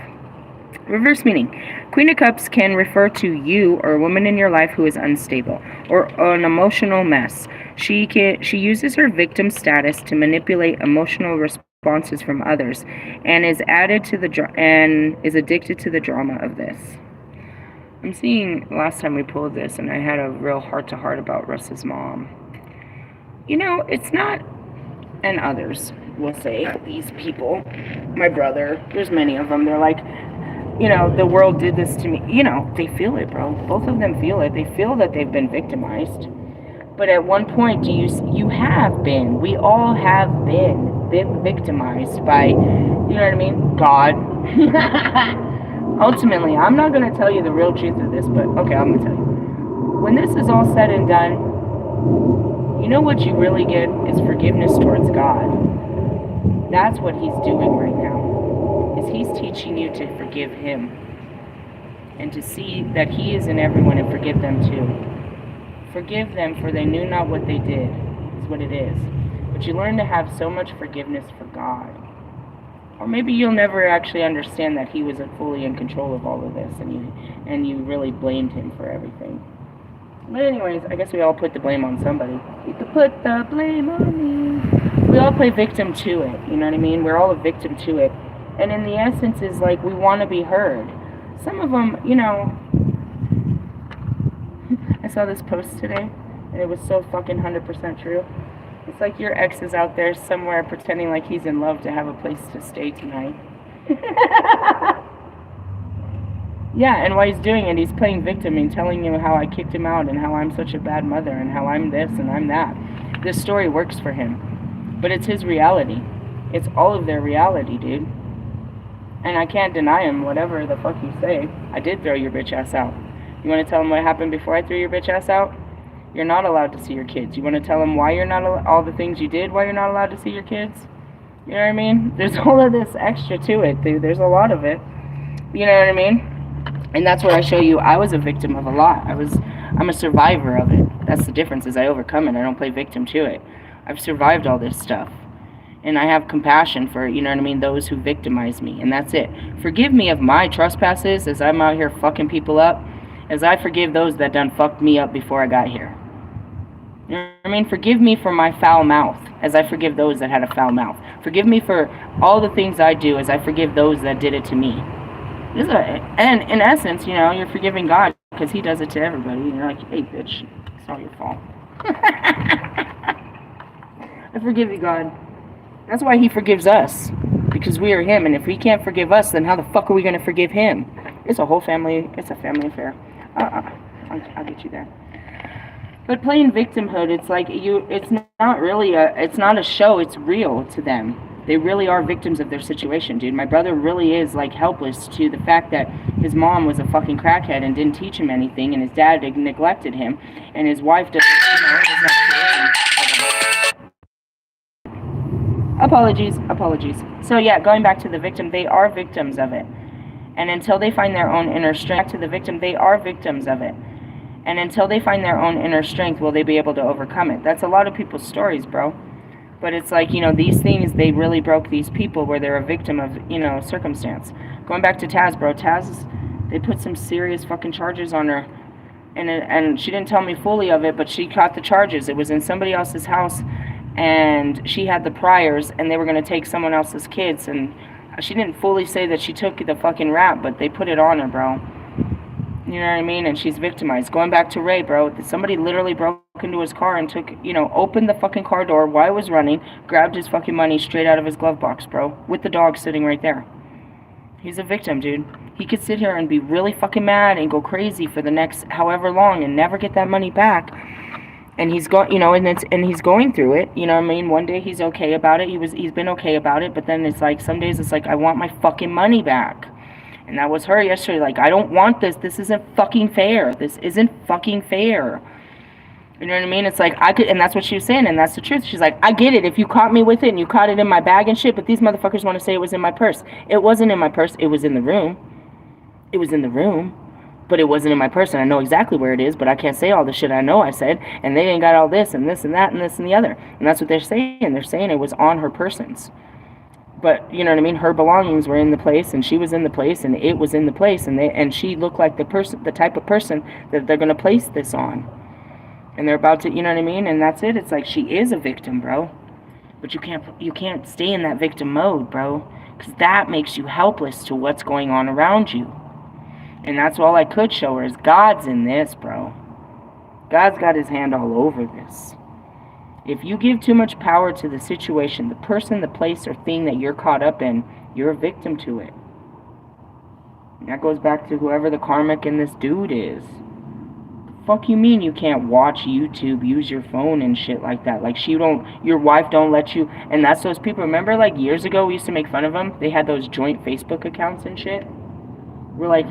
Reverse meaning. Queen of Cups can refer to you or a woman in your life who is unstable or an emotional mess. She uses her victim status to manipulate emotional responses from others and is addicted to the drama of this. I'm seeing last time we pulled this and I had a real heart-to-heart about Russ's mom. It's not, and others will say, these people, my brother, there's many of them, they're like, the world did this to me. They feel it, bro. Both of them feel it. They feel that they've been victimized. But at one point, you have been. We all have been victimized by, you know what I mean, God. Ultimately, I'm not going to tell you the real truth of this, but okay, I'm going to tell you. When this is all said and done, you know what you really get is forgiveness towards God. That's what he's doing right now, is he's teaching you to forgive him and to see that he is in everyone and forgive them too. Forgive them, for they knew not what they did, is what it is. But you learn to have so much forgiveness for God. Or maybe you'll never actually understand that he was fully in control of all of this, and you really blamed him for everything. But anyways, I guess we all put the blame on somebody. You could put the blame on me. We all play victim to it, you know what I mean? We're all a victim to it. And in the essence is like we want to be heard. Some of them, you know, I saw this post today, and it was so fucking 100% true. It's like your ex is out there somewhere pretending like he's in love to have a place to stay tonight. Yeah, and while he's doing it, he's playing victim and telling you how I kicked him out and how I'm such a bad mother and how I'm this and I'm that. This story works for him. But it's his reality. It's all of their reality, dude. And I can't deny him whatever the fuck you say. I did throw your bitch ass out. You want to tell him what happened before I threw your bitch ass out? You're not allowed to see your kids. You want to tell him why you're not all the things you did, why you're not allowed to see your kids? You know what I mean? There's all of this extra to it, dude. There's a lot of it. You know what I mean? And that's where I show you I was a victim of a lot. I'm a survivor of it. That's the difference, is I overcome it. I don't play victim to it. I've survived all this stuff. And I have compassion for, you know what I mean, those who victimize me. And that's it. Forgive me of my trespasses as I'm out here fucking people up, as I forgive those that done fucked me up before I got here. You know what I mean? Forgive me for my foul mouth as I forgive those that had a foul mouth. Forgive me for all the things I do as I forgive those that did it to me. And in essence, you know, you're forgiving God because he does it to everybody. And you're like, hey, bitch, it's all your fault. I forgive you, God. That's why he forgives us, because we are him. And if he can't forgive us, then how the fuck are we going to forgive him? It's a family affair. I'll get you there. But playing victimhood, it's like it's not a show, it's real to them. They really are victims of their situation, dude. My brother really is, like, helpless to the fact that his mom was a fucking crackhead and didn't teach him anything, and his dad neglected him, and his wife doesn't, Apologies. So, yeah, going back to the victim, they are victims of it. And until they find their own inner strength, back to the victim, they are victims of it. And until they find their own inner strength, will they be able to overcome it? That's a lot of people's stories, bro. But it's like, you know, these things, they really broke these people where they're a victim of, you know, circumstance. Going back to Taz, bro. Taz, they put some serious fucking charges on her. And she didn't tell me fully of it, but she caught the charges. It was in somebody else's house, and she had the priors, and they were going to take someone else's kids. And she didn't fully say that she took the fucking rap, but they put it on her, bro. You know what I mean? And she's victimized. Going back to Ray, bro, somebody literally broke into his car and took, you know, opened the fucking car door while it was running, grabbed his fucking money straight out of his glove box, bro, with the dog sitting right there. He's a victim, dude. He could sit here and be really fucking mad and go crazy for the next however long and never get that money back. And he's going, you know, and he's going through it. You know what I mean? One day he's okay about it. He's been okay about it, but then it's like some days it's like, I want my fucking money back. And that was her yesterday, like, I don't want this. This isn't fucking fair. This isn't fucking fair. You know what I mean? It's like, and that's what she was saying, and that's the truth. She's like, I get it if you caught me with it and you caught it in my bag and shit, but these motherfuckers want to say it was in my purse. It wasn't in my purse. It was in the room. It was in the room, but it wasn't in my purse, and I know exactly where it is, but I can't say all the shit I know I said, and they ain't got all this and this and that and this and the other. And that's what they're saying. They're saying it was on her persons. But, you know what I mean, her belongings were in the place, and she was in the place, and it was in the place, and she looked like the type of person that they're going to place this on. And they're about to, you know what I mean? And that's it. It's like, she is a victim, bro. But you can't stay in that victim mode, bro, because that makes you helpless to what's going on around you. And that's all I could show her is God's in this, bro. God's got his hand all over this. If you give too much power to the situation, the person, the place, or thing that you're caught up in, you're a victim to it. And that goes back to whoever the karmic in this dude is. The fuck you mean you can't watch YouTube, use your phone and shit like that? Like your wife don't let you, and that's those people. Remember, like, years ago we used to make fun of them? They had those joint Facebook accounts and shit. We're like,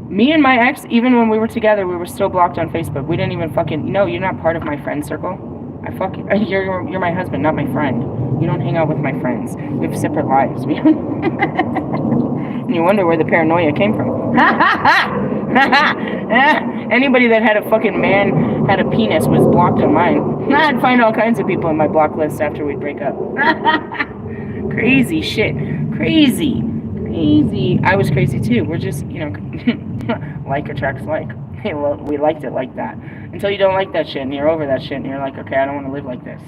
me and my ex, even when we were together, we were still blocked on Facebook. We didn't even fucking, no, you're not part of my friend circle. You're my husband, not my friend. You don't hang out with my friends. We have separate lives. And you wonder where the paranoia came from. Anybody that had a fucking man had a penis was blocked on mine. I'd find all kinds of people on my block list after we'd break up. Crazy shit. Crazy. Crazy. I was crazy too. We're just, like attracts like. We liked it like that. Until you don't like that shit and you're over that shit and you're like, okay, I don't want to live like this.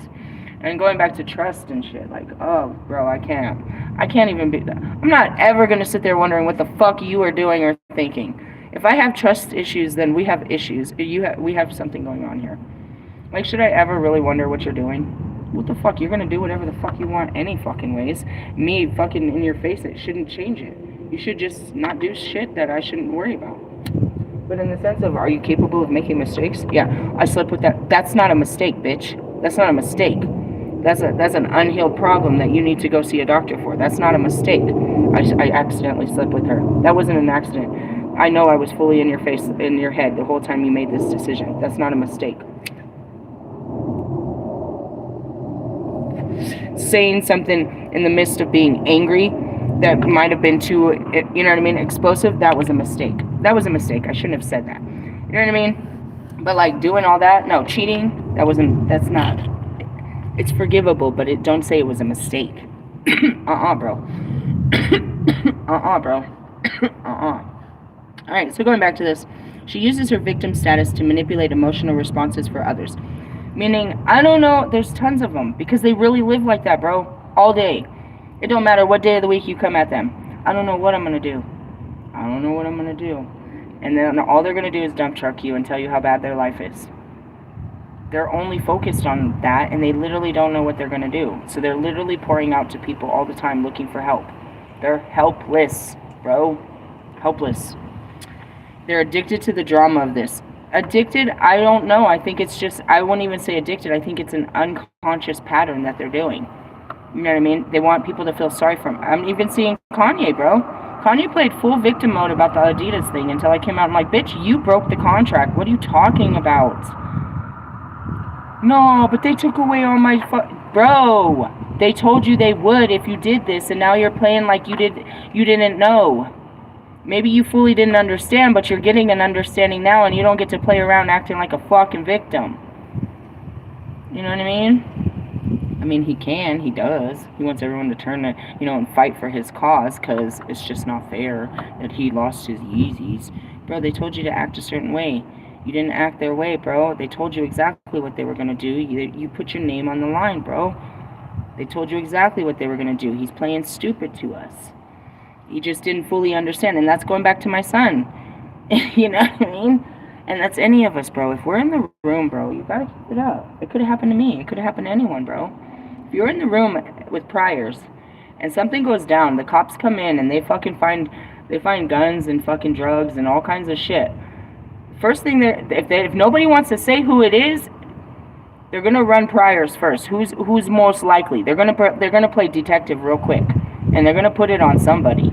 And going back to trust and shit, like, oh, bro, I can't even be. I'm not ever gonna sit there wondering what the fuck you are doing or thinking. If I have trust issues, then we have issues. We have something going on here. Like, should I ever really wonder what you're doing? What the fuck? You're gonna do whatever the fuck you want any fucking ways. Me fucking in your face, it shouldn't change it. You should just not do shit that I shouldn't worry about. But in the sense of, are you capable of making mistakes? Yeah, I slept with that. That's not a mistake, bitch. That's not a mistake. That's an unhealed problem that you need to go see a doctor for. That's not a mistake. I accidentally slept with her. That wasn't an accident. I know I was fully in your face, in your head the whole time you made this decision. That's not a mistake. Saying something in the midst of being angry that might have been too, you know what I mean, explosive, that was a mistake. That was a mistake. I shouldn't have said that. You know what I mean? But like doing all that, no, cheating, that's not, it's forgivable, but don't say it was a mistake. Bro. Bro. Alright, so going back to this, she uses her victim status to manipulate emotional responses for others. Meaning, I don't know, there's tons of them, because they really live like that, bro, all day. It don't matter what day of the week you come at them. I don't know what I'm going to do. I don't know what I'm going to do. And then all they're going to do is dump truck you and tell you how bad their life is. They're only focused on that, and they literally don't know what they're going to do. So they're literally pouring out to people all the time looking for help. They're helpless, bro. Helpless. They're addicted to the drama of this. Addicted, I don't know. I think it's just, I wouldn't even say addicted. I think it's an unconscious pattern that they're doing. You know what I mean? They want people to feel sorry for them. I'm even seeing Kanye, bro. Kanye played full victim mode about the Adidas thing until I came out. I'm like, bitch, you broke the contract. What are you talking about? No, but they took away all my bro, they told you they would if you did this, and now you're playing like you didn't know. Maybe you fully didn't understand, but you're getting an understanding now, and you don't get to play around acting like a fucking victim. You know what I mean? I mean, he does. He wants everyone to turn it, and fight for his cause, because it's just not fair that he lost his Yeezys. Bro, they told you to act a certain way. You didn't act their way, bro. They told you exactly what they were going to do. You put your name on the line, bro. They told you exactly what they were going to do. He's playing stupid to us. He just didn't fully understand. And that's going back to my son. You know what I mean? And that's any of us, bro. If we're in the room, bro, you got to keep it up. It could have happened to me. It could have happened to anyone, bro. If you're in the room with priors and something goes down, the cops come in and they find guns and fucking drugs and all kinds of shit. First thing, if nobody wants to say who it is, they're gonna run priors first. Who's most likely? They're gonna play detective real quick, and they're gonna put it on somebody.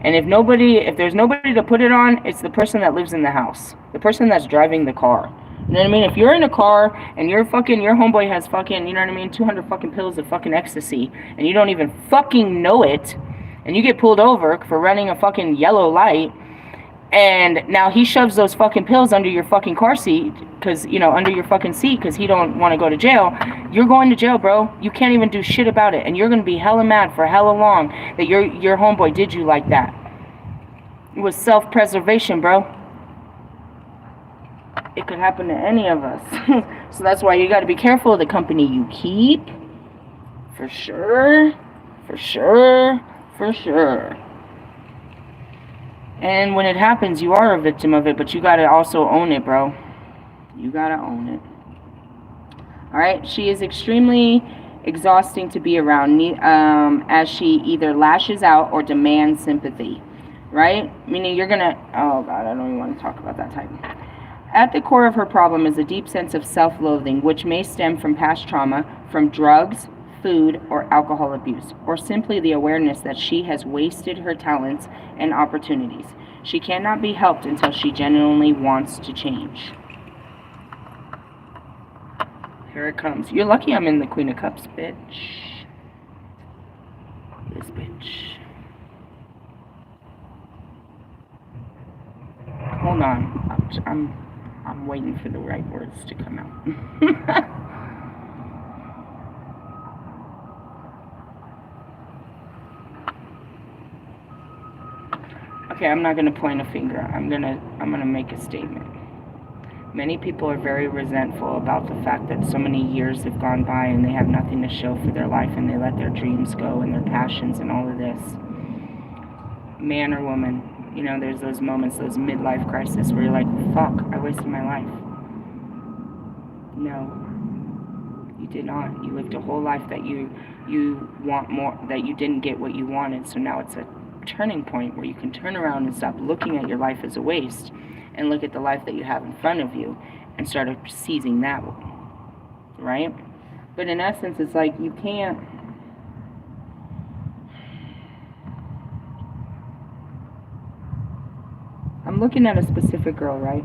And if there's nobody to put it on, it's the person that lives in the house, the person that's driving the car. You know what I mean? If you're in a car and your homeboy has fucking, 200 fucking pills of fucking ecstasy, and you don't even fucking know it, and you get pulled over for running a fucking yellow light. And now he shoves those fucking pills under your fucking car seat, under your fucking seat, because he don't want to go to jail. You're going to jail, bro. You can't even do shit about it. And you're going to be hella mad for hella long that your homeboy did you like that. It was self-preservation, bro. It could happen to any of us. So that's why you got to be careful of the company you keep. For sure. For sure. For sure. And when it happens, you are a victim of it, but you gotta also own it, bro. You gotta own it. Alright, she is extremely exhausting to be around, as she either lashes out or demands sympathy. Right? Meaning you're gonna, oh god, I don't even want to talk about that type. At the core of her problem is a deep sense of self-loathing, which may stem from past trauma, from drugs, food, or alcohol abuse, or simply the awareness that she has wasted her talents and opportunities. She cannot be helped until she genuinely wants to change. Here it comes. You're lucky I'm in the Queen of Cups, bitch. This bitch. Hold on. I'm waiting for the right words to come out. Okay, I'm not gonna point a finger. I'm gonna make a statement. Many people are very resentful about the fact that so many years have gone by and they have nothing to show for their life, and they let their dreams go and their passions and all of this. Man or woman, you know, there's those moments, those midlife crises where you're like, fuck, I wasted my life. No, you did not. You lived a whole life that you want more, that you didn't get what you wanted. So now it's a turning point where you can turn around and stop looking at your life as a waste and look at the life that you have in front of you and start seizing that one, right? But in essence, it's like you can't. I'm looking at a specific girl, right?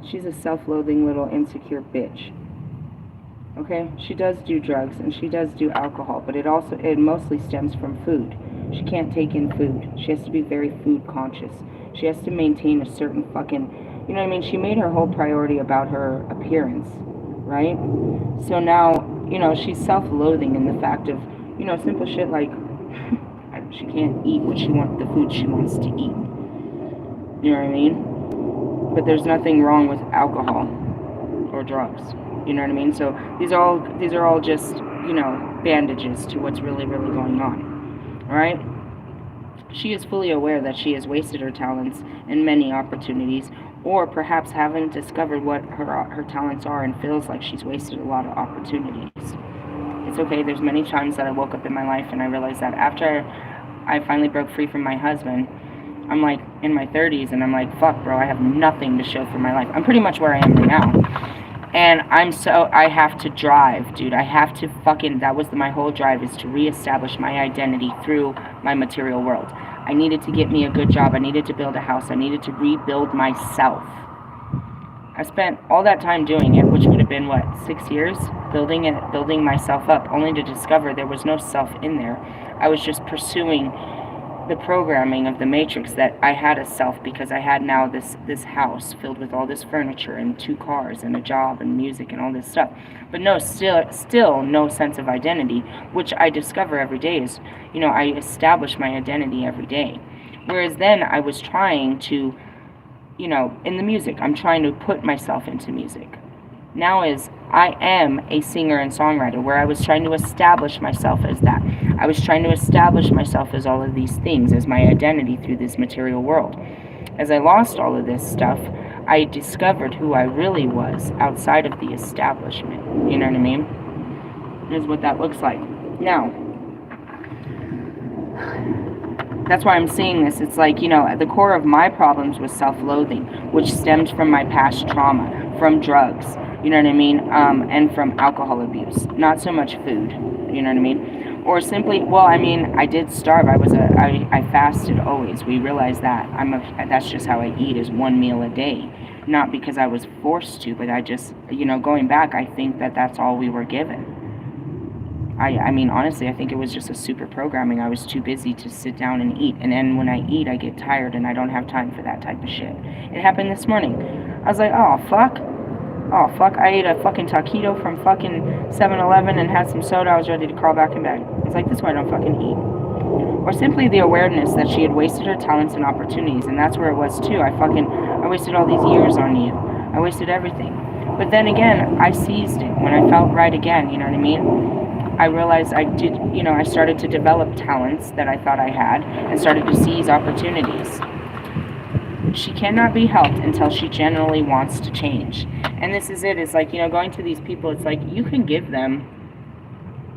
She's a self-loathing little insecure bitch. Okay? She does do drugs and she does do alcohol, but it mostly stems from food. She can't take in food. She has to be very food conscious. She has to maintain a certain fucking, you know what I mean? She made her whole priority about her appearance, right? So now, you know, she's self-loathing in the fact of, you know, simple shit like she can't eat what she wants, the food she wants to eat. You know what I mean? But there's nothing wrong with alcohol or drugs. You know what I mean? So these are all just, you know, bandages to what's really, really going on. All right? She is fully aware that she has wasted her talents and many opportunities, or perhaps haven't discovered what her talents are and feels like she's wasted a lot of opportunities. It's okay. There's many times that I woke up in my life and I realized that after I finally broke free from my husband, I'm like in my 30s and I'm like, fuck, bro, I have nothing to show for my life. I'm pretty much where I am right now. And I have to drive, dude. I have to that was my whole drive, is to reestablish my identity through my material world. I needed to get me a good job. I needed to build a house. I needed to rebuild myself. I spent all that time doing it, which would have been, 6 years? Building myself up, only to discover there was no self in there. I was just pursuing the programming of the Matrix that I had a self because I had now this house filled with all this furniture and 2 cars and a job and music and all this stuff. But no, still no sense of identity, which I discover every day is, you know, I establish my identity every day. Whereas then I was trying to, you know, in the music, I'm trying to put myself into music. Now I am a singer and songwriter, where I was trying to establish myself as that. I was trying to establish myself as all of these things, as my identity through this material world. As I lost all of this stuff, I discovered who I really was outside of the establishment. You know what I mean? Here's what that looks like. Now, that's why I'm seeing this. It's like, you know, at the core of my problems was self-loathing, which stemmed from my past trauma, from drugs, you know what I mean, and from alcohol abuse. Not so much food, you know what I mean? Or simply, well, I mean, I did starve. I fasted always. We realized that. That's just how I eat, is 1 meal a day. Not because I was forced to, but I just, you know, going back, I think that that's all we were given. I mean, honestly, I think it was just a super programming. I was too busy to sit down and eat. And then when I eat, I get tired and I don't have time for that type of shit. It happened this morning. I was like, oh, fuck. I ate a fucking taquito from fucking 7-Eleven and had some soda. I was ready to crawl back in bed. It's like, this is why I don't fucking eat. Or simply the awareness that she had wasted her talents and opportunities. And that's where it was, too. I wasted all these years on you. I wasted everything. But then again, I seized it when I felt right again, you know what I mean? I realized I started to develop talents that I thought I had and started to seize opportunities. She cannot be helped until she genuinely wants to change. And this is it. It's like, you know, going to these people, it's like, you can give them,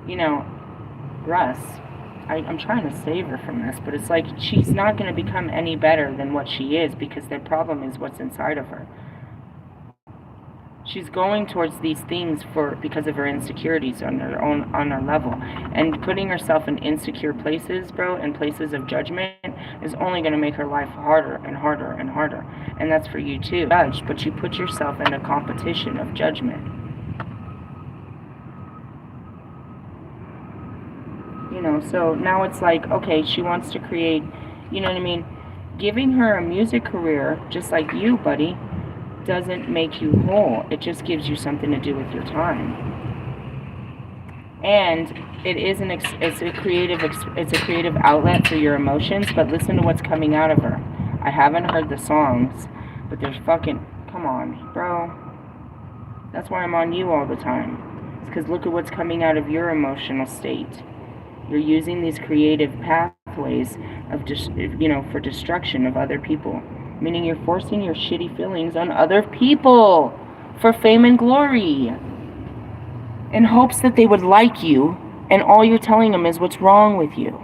you know, Russ, I'm trying to save her from this, but it's like, she's not going to become any better than what she is, because their problem is what's inside of her. She's going towards these things because of her insecurities on her level, and putting herself in insecure places, bro, and places of judgment is only going to make her life harder and harder and harder. And that's for you too. Judge, but you put yourself in a competition of judgment. You know, so now it's like, okay, she wants to create, you know what I mean? Giving her a music career, just like you, buddy, doesn't make you whole. It just gives you something to do with your time. And it's a creative outlet for your emotions, but listen to what's coming out of her. I haven't heard the songs, but there's fucking, come on, bro. That's why I'm on you all the time. It's because look at what's coming out of your emotional state. You're using these creative pathways of just, for destruction of other people. Meaning you're forcing your shitty feelings on other people for fame and glory. In hopes that they would like you, and all you're telling them is what's wrong with you.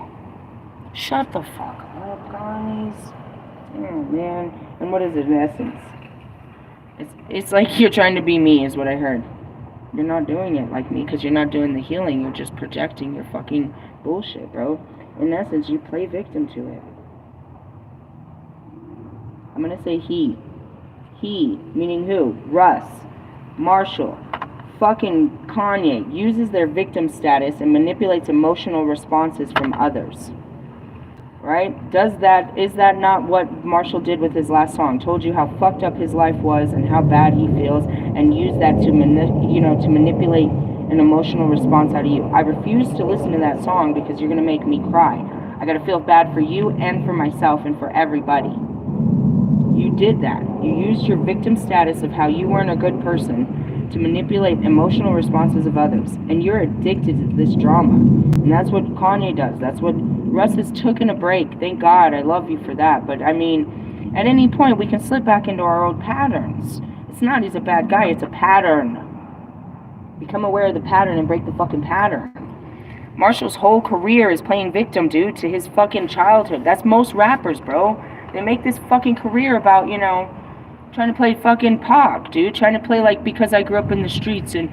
Shut the fuck up, guys. Oh, man. And what is it in essence? It's like you're trying to be me, is what I heard. You're not doing it like me because you're not doing the healing. You're just projecting your fucking bullshit, bro. In essence, you play victim to it. I'm going to say he. He, meaning who? Russ, Marshall, fucking Kanye, uses their victim status and manipulates emotional responses from others. Right? Is that not what Marshall did with his last song? Told you how fucked up his life was and how bad he feels, and used that to manipulate an emotional response out of you. I refuse to listen to that song because you're going to make me cry. I got to feel bad for you and for myself and for everybody. You did that. You used your victim status of how you weren't a good person to manipulate emotional responses of others. And you're addicted to this drama. And that's what Kanye does. That's what Russ has taken a break. Thank God. I love you for that. But I mean, at any point we can slip back into our old patterns. It's not he's a bad guy. It's a pattern. Become aware of the pattern and break the fucking pattern. Marshall's whole career is playing victim, dude, to his fucking childhood. That's most rappers, bro. They make this fucking career about, trying to play fucking pop, dude. Trying to play like because I grew up in the streets and,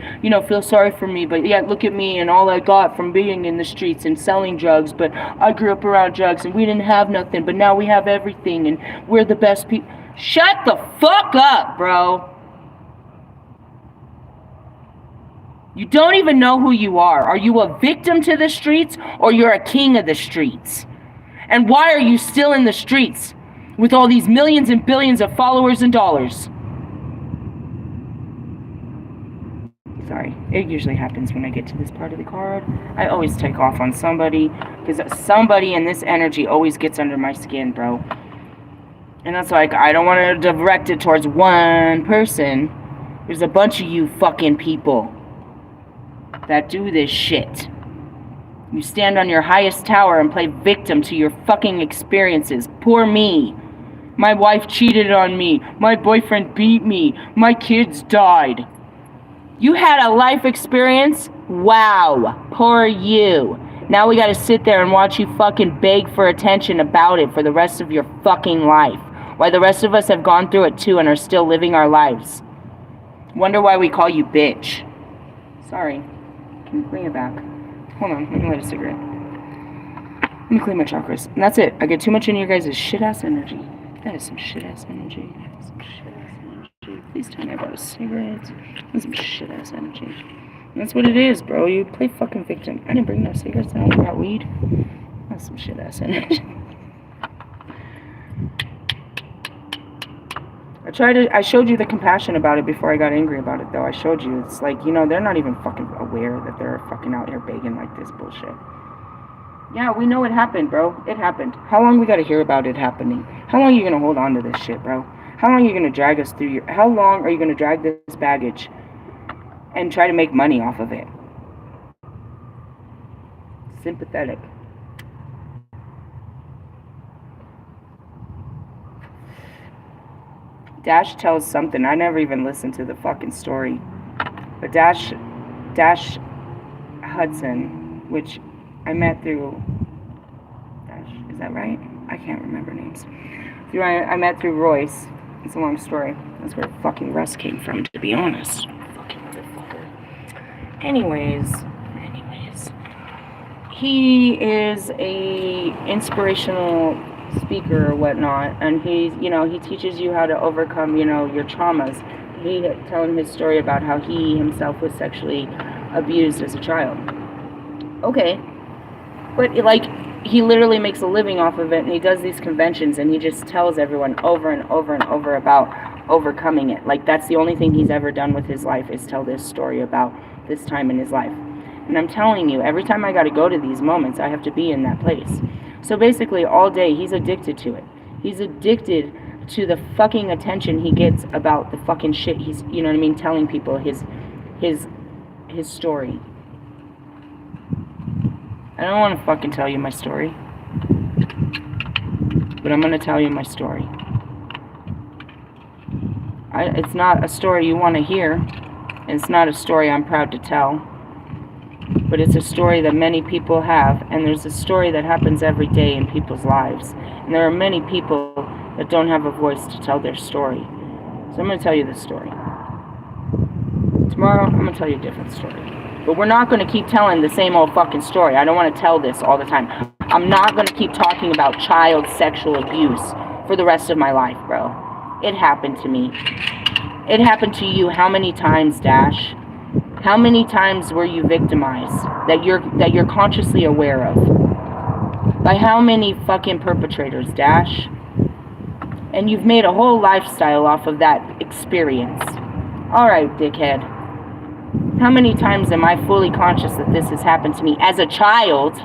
feel sorry for me. But yeah, look at me and all I got from being in the streets and selling drugs. But I grew up around drugs and we didn't have nothing. But now we have everything and we're the best people. Shut the fuck up, bro. You don't even know who you are. Are you a victim to the streets or you're a king of the streets? And why are you still in the streets with all these millions and billions of followers and dollars? Sorry, it usually happens when I get to this part of the card. I always take off on somebody because somebody in this energy always gets under my skin, bro. And that's like, I don't want to direct it towards one person. There's a bunch of you fucking people that do this shit. You stand on your highest tower and play victim to your fucking experiences. Poor me. My wife cheated on me. My boyfriend beat me. My kids died. You had a life experience? Wow. Poor you. Now we gotta sit there and watch you fucking beg for attention about it for the rest of your fucking life. While the rest of us have gone through it too and are still living our lives. Wonder why we call you bitch. Sorry. Can you bring it back? Hold on, let me light a cigarette. Let me clean my chakras. And that's it. I get too much in your guys' shit-ass energy. That is some shit-ass energy. Some shit-ass energy. Please tell me about a cigarette. That's some shit-ass energy. And that's what it is, bro. You play fucking victim. I didn't bring no cigarettes. I only got weed. That's some shit-ass energy. I showed you the compassion about it before I got angry about it, though. I showed you. It's like, they're not even fucking aware that they're fucking out here begging like this bullshit. Yeah, we know it happened, bro. It happened. How long we gotta hear about it happening? How long are you gonna hold on to this shit, bro? How long are you gonna drag us through how long are you gonna drag this baggage and try to make money off of it? Sympathetic. Dash tells something. I never even listened to the fucking story. But Dash Hudson, which I met through Dash, is that right? I can't remember names. I met through Royce. It's a long story. That's where fucking Russ came from, to be honest. Fucking motherfucker. Anyways. He is a inspirational speaker or whatnot, and he teaches you how to overcome, your traumas. He telling his story about how he himself was sexually abused as a child. Okay, but he literally makes a living off of it, and he does these conventions, and he just tells everyone over and over and over about overcoming it. Like, that's the only thing he's ever done with his life is tell this story about this time in his life. And I'm telling you, every time I got to go to these moments, I have to be in that place. So basically, all day, he's addicted to it. He's addicted to the fucking attention he gets about the fucking shit he's, you know what I mean, telling people his story. I don't want to fucking tell you my story, but I'm going to tell you my story. It's not a story you want to hear, and it's not a story I'm proud to tell, but it's a story that many people have, and there's a story that happens every day in people's lives, and there are many people that don't have a voice to tell their story. So I'm going to tell you this story. Tomorrow, I'm going to tell you a different story. But we're not going to keep telling the same old fucking story. I don't want to tell this all the time. I'm not going to keep talking about child sexual abuse for the rest of my life, bro. It happened to me. It happened to you how many times, Dash? How many times were you victimized that you're consciously aware of? By how many fucking perpetrators, Dash? And you've made a whole lifestyle off of that experience. Alright, dickhead. How many times am I fully conscious that this has happened to me as a child?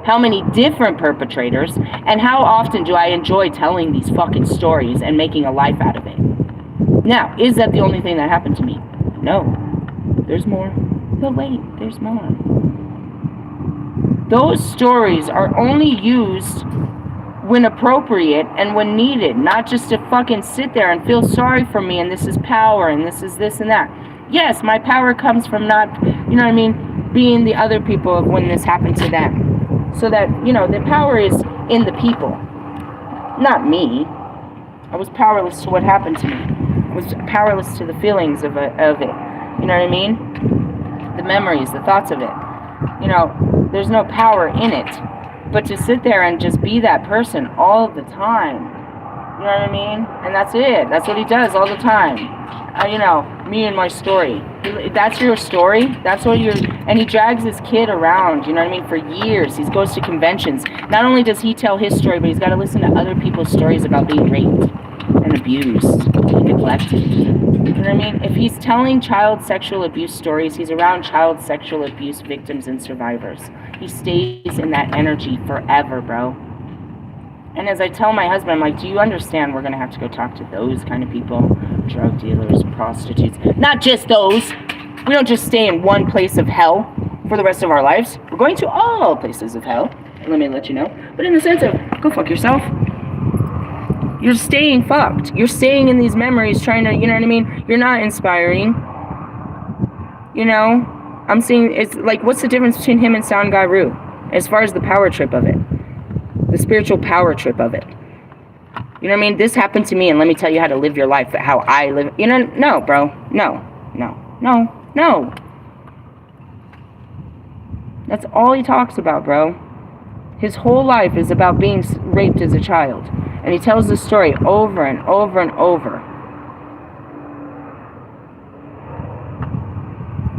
How many different perpetrators? And how often do I enjoy telling these fucking stories and making a life out of it? Now, is that the only thing that happened to me? No. There's more. But wait, there's more. Those stories are only used when appropriate and when needed, not just to fucking sit there and feel sorry for me and this is power and this is this and that. Yes, my power comes from not, you know what I mean, being the other people of when this happened to them. So that, you know, the power is in the people, not me. I was powerless to what happened to me. I was powerless to the feelings of it. You know what I mean? The memories, the thoughts of it. You know, there's no power in it. But to sit there and just be that person all the time, you know what I mean? And that's it. That's what he does all the time. You know, me and my story. That's your story? That's what you're... And he drags his kid around, you know what I mean, for years. He goes to conventions. Not only does he tell his story, but he's got to listen to other people's stories about being raped and abused and neglected. You know what I mean? If he's telling child sexual abuse stories, he's around child sexual abuse victims and survivors. He stays in that energy forever, bro. And as I tell my husband, I'm like, do you understand we're going to have to go talk to those kind of people? Drug dealers, prostitutes. Not just those. We don't just stay in one place of hell for the rest of our lives. We're going to all places of hell. Let me let you know. But in the sense of, go fuck yourself. You're staying fucked. You're staying in these memories trying to, you know what I mean? You're not inspiring. You know? I'm seeing, it's like, what's the difference between him and Sound Guy Roo? As far as the power trip of it. The spiritual power trip of it. You know what I mean? This happened to me, and let me tell you how to live your life, how I live. You know, no, bro. No. That's all he talks about, bro. His whole life is about being raped as a child. And he tells the story over and over and over.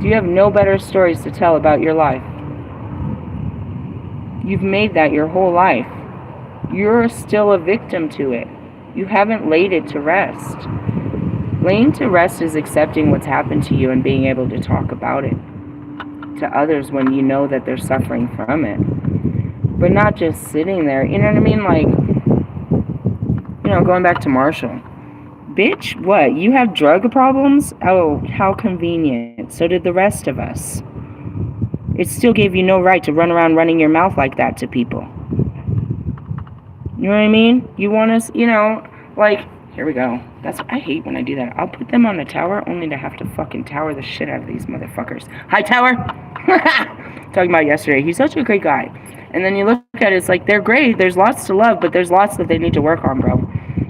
Do you have no better stories to tell about your life? You've made that your whole life. You're still a victim to it. You haven't laid it to rest. Laying to rest is accepting what's happened to you and being able to talk about it to others when you know that they're suffering from it. But not just sitting there. You know what I mean? Like, you know, going back to Marshall. Bitch, what? You have drug problems? Oh, how convenient. So did the rest of us. It still gave you no right to run around running your mouth like that to people. You know what I mean? You want us, you know, like, here we go. I hate when I do that. I'll put them on the tower only to have to fucking tower the shit out of these motherfuckers. Hi, Tower! Talking about yesterday. He's such a great guy. And then you look at it, it's like, they're great. There's lots to love, but there's lots that they need to work on, bro.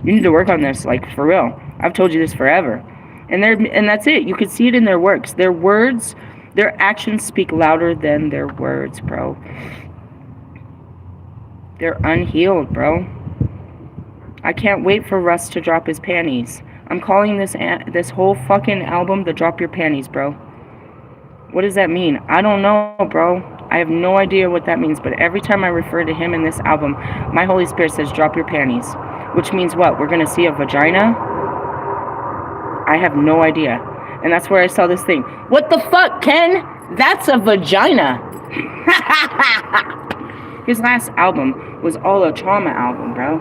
You need to work on this, like, for real. I've told you this forever. And that's it. You can see it in their works. Their words, their actions speak louder than their words, bro. They're unhealed, bro. I can't wait for Russ to drop his panties. I'm calling this whole fucking album the Drop Your Panties, bro. What does that mean? I don't know, bro. I have no idea what that means, but every time I refer to him in this album, my Holy Spirit says drop your panties. Which means what? We're going to see a vagina? I have no idea. And that's where I saw this thing. What the fuck, Ken? That's a vagina. His last album was all a trauma album, bro.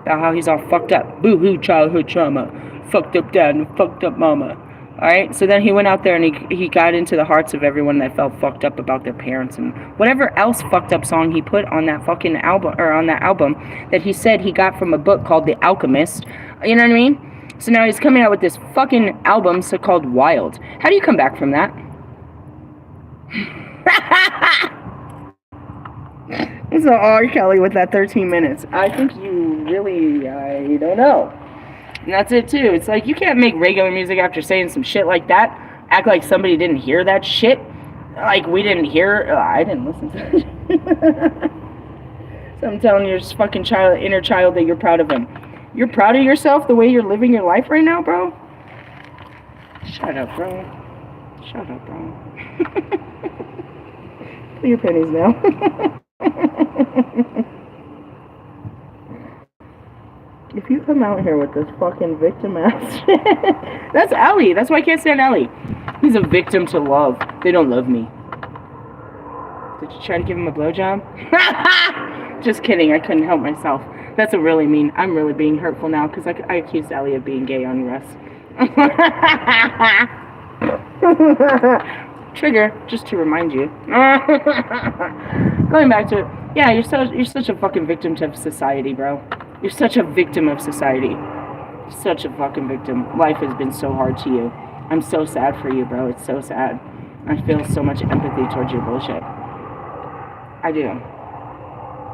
About how he's all fucked up. Boo-hoo, childhood trauma. Fucked up dad and fucked up mama. Alright, so then he went out there and he got into the hearts of everyone that felt fucked up about their parents and whatever else fucked up song he put on that fucking album, or on that album that he said he got from a book called The Alchemist. You know what I mean? So now he's coming out with this fucking album called Wild. How do you come back from that? So R. Kelly with that 13 minutes. I think you really, I don't know. And that's it too. It's like you can't make regular music after saying some shit like that. Act like somebody didn't hear that shit. Like we didn't hear. I didn't listen to it. So I'm telling your fucking child, inner child, that you're proud of him. You're proud of yourself the way you're living your life right now, bro? Shut up, bro. Shut up, bro. Put your pennies now. If you come out here with this fucking victim ass shit, that's Ellie. That's why I can't stand Ellie. He's a victim to love. They don't love me. Did you try to give him a blowjob? Just kidding. I couldn't help myself. That's a really mean. I'm really being hurtful now because I accused Ellie of being gay on Russ. Trigger, just to remind you. Going back to it. Yeah, you're such a fucking victim to society, bro. You're such a victim of society. Such a fucking victim. Life has been so hard to you. I'm so sad for you, bro. It's so sad. I feel so much empathy towards your bullshit. I do.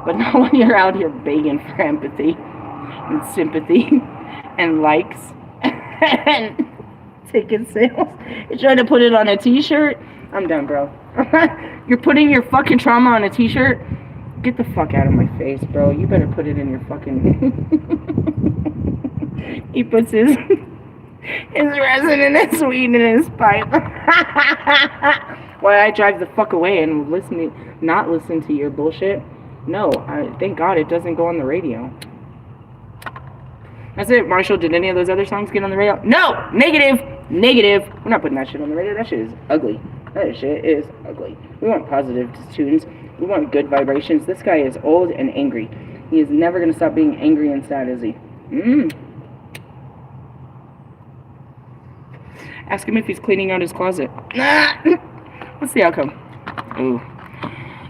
But not when you're out here begging for empathy and sympathy and likes and ticket sales. You're trying to put it on a t-shirt? I'm done, bro. You're putting your fucking trauma on a t-shirt? Get the fuck out of my face, bro. You better put it in your fucking... He puts his resin and his weed in his pipe. Why I drive the fuck away and not listen to your bullshit? No, thank God it doesn't go on the radio. That's it, Marshall. Did any of those other songs get on the radio? No! Negative! Negative! We're not putting that shit on the radio. That shit is ugly. That shit is ugly. We want positive tunes. We want good vibrations. This guy is old and angry. He is never going to stop being angry and sad, is he? Ask him if he's cleaning out his closet. What's the outcome? Ooh.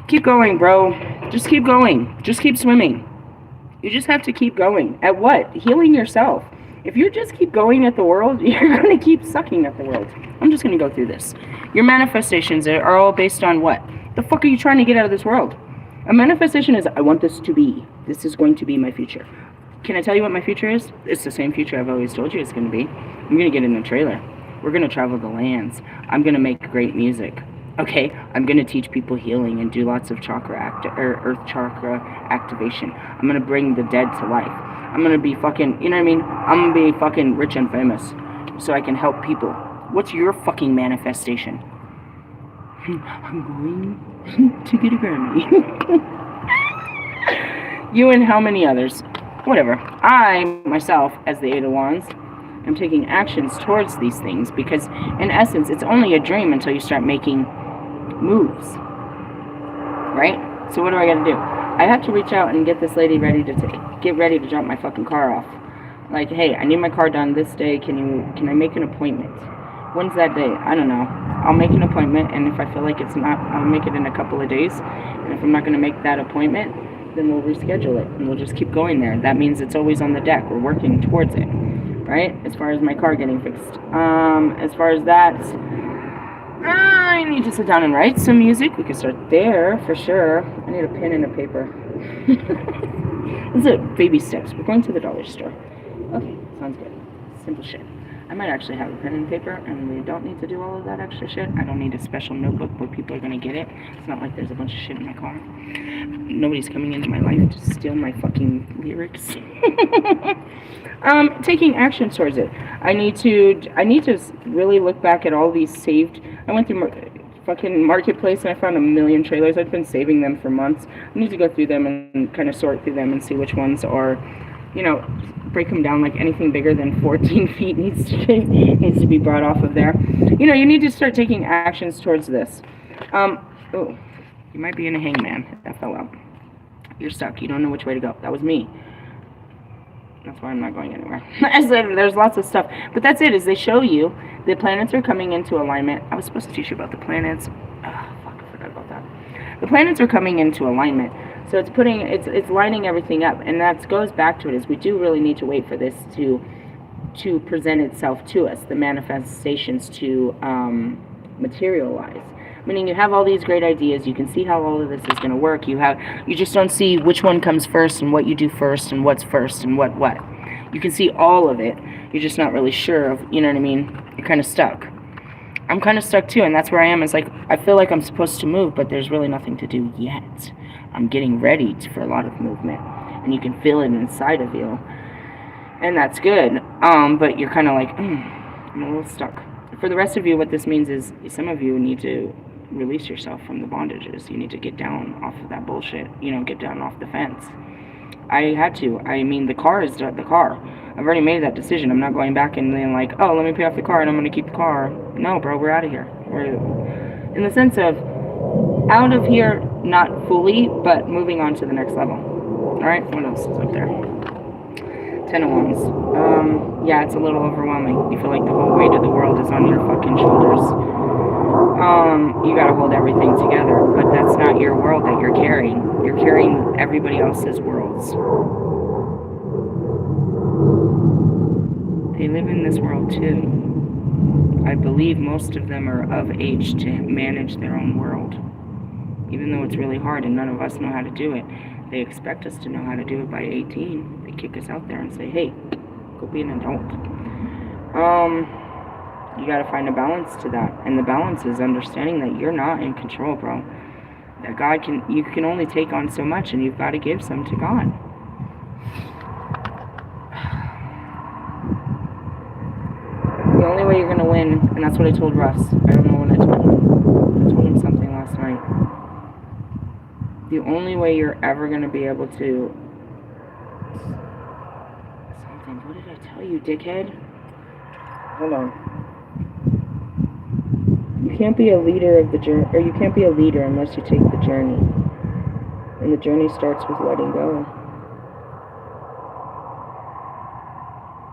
Keep going, bro. Just keep going. Just keep swimming. You just have to keep going. At what? Healing yourself. If you just keep going at the world, you're going to keep sucking at the world. I'm just going to go through this. Your manifestations are all based on what? The fuck are you trying to get out of this world? A manifestation is, I want this to be. This is going to be my future. Can I tell you what my future is? It's the same future I've always told you it's going to be. I'm going to get in a trailer. We're going to travel the lands. I'm going to make great music. Okay, I'm going to teach people healing and do lots of earth chakra activation. I'm going to bring the dead to life. I'm going to be fucking, you know what I mean? I'm going to be fucking rich and famous so I can help people. What's your fucking manifestation? I'm going to get a Grammy. You and how many others? Whatever. I, myself, as the Eight of Wands, am taking actions towards these things because, in essence, it's only a dream until you start making moves. Right? So what do I gotta do? I have to reach out and get this lady ready to get ready to drop my fucking car off. Like, hey, I need my car done this day. Can I make an appointment? When's that day? I don't know. I'll make an appointment, and if I feel like it's not, I'll make it in a couple of days. And if I'm not gonna make that appointment, then we'll reschedule it, and we'll just keep going there. That means it's always on the deck. We're working towards it, right? As far as my car getting fixed. As far as that, I need to sit down and write some music. We could start there, for sure. I need a pen and a paper. This is baby steps. We're going to the dollar store. Okay, sounds good. Simple shit. I might actually have a pen and paper, and we don't need to do all of that extra shit. I don't need a special notebook where people are going to get it. It's not like there's a bunch of shit in my car. Nobody's coming into my life to steal my fucking lyrics. Taking action towards it. I need to really look back at all these saved. I went through fucking Marketplace and I found a million trailers. I've been saving them for months. I need to go through them and kind of sort through them and see which ones are, you know, break them down. Like anything bigger than 14 feet needs to be brought off of there. You know, you need to start taking actions towards this. Oh, you might be in a hangman. That fell out. You're stuck. You don't know which way to go. That was me. That's why I'm not going anywhere. I said there's lots of stuff. But that's it, is they show you the planets are coming into alignment. I was supposed to teach you about the planets. Oh, fuck, I forgot about that. The planets are coming into alignment. So it's lining everything up. And that goes back to it, is we do really need to wait for this to present itself to us, the manifestations to materialize. Meaning you have all these great ideas, you can see how all of this is going to work, you just don't see which one comes first and what you do first and what's first and what. You can see all of it, you're just not really sure of, you know what I mean? You're kind of stuck. I'm kind of stuck too, and that's where I am. It's like, I feel like I'm supposed to move, but there's really nothing to do yet. I'm getting ready for a lot of movement, and you can feel it inside of you, and that's good. But you're kind of like, I'm a little stuck. For the rest of you, what this means is some of you need to release yourself from the bondages. You need to get down off of that bullshit. Get down off the fence. I had to. I mean, the car is the car. I've already made that decision. I'm not going back and then like, oh, let me pay off the car and I'm going to keep the car. No, bro, we're out of here. We're in the sense of out of here, not fully, but moving on to the next level. All right, what else is up there? 10 of Wands. Yeah, it's a little overwhelming. You feel like the whole weight of the world is on your fucking shoulders. You gotta hold everything together, but that's not your world that you're carrying. You're carrying everybody else's worlds. They live in this world too. I believe most of them are of age to manage their own world. Even though it's really hard and none of us know how to do it. They expect us to know how to do it by 18. They kick us out there and say, hey, go be an adult. You gotta find a balance to that. And the balance is understanding that you're not in control, bro. That you can only take on so much, and you've got to give some to God. The only way you're gonna win, and that's what I told Russ. I don't know when I told him. I told him something last night. The only way you're ever gonna be able to... Something. What did I tell you, dickhead? Hold on. You can't be a leader of the journey, or you can't be a leader unless you take the journey. And the journey starts with letting go.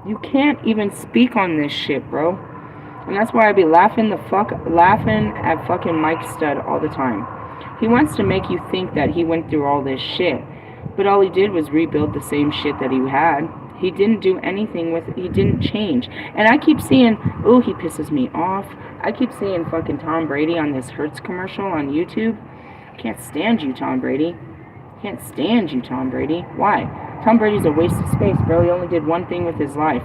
You can't even speak on this shit, bro. And that's why I be laughing at fucking Mike Stud all the time. He wants to make you think that he went through all this shit, but all he did was rebuild the same shit that he had. He didn't do anything with it. He didn't change. And I keep seeing, oh, he pisses me off. I keep seeing fucking Tom Brady on this Hertz commercial on YouTube. I can't stand you, Tom Brady. Can't stand you, Tom Brady. Why? Tom Brady's a waste of space, bro. He only did one thing with his life.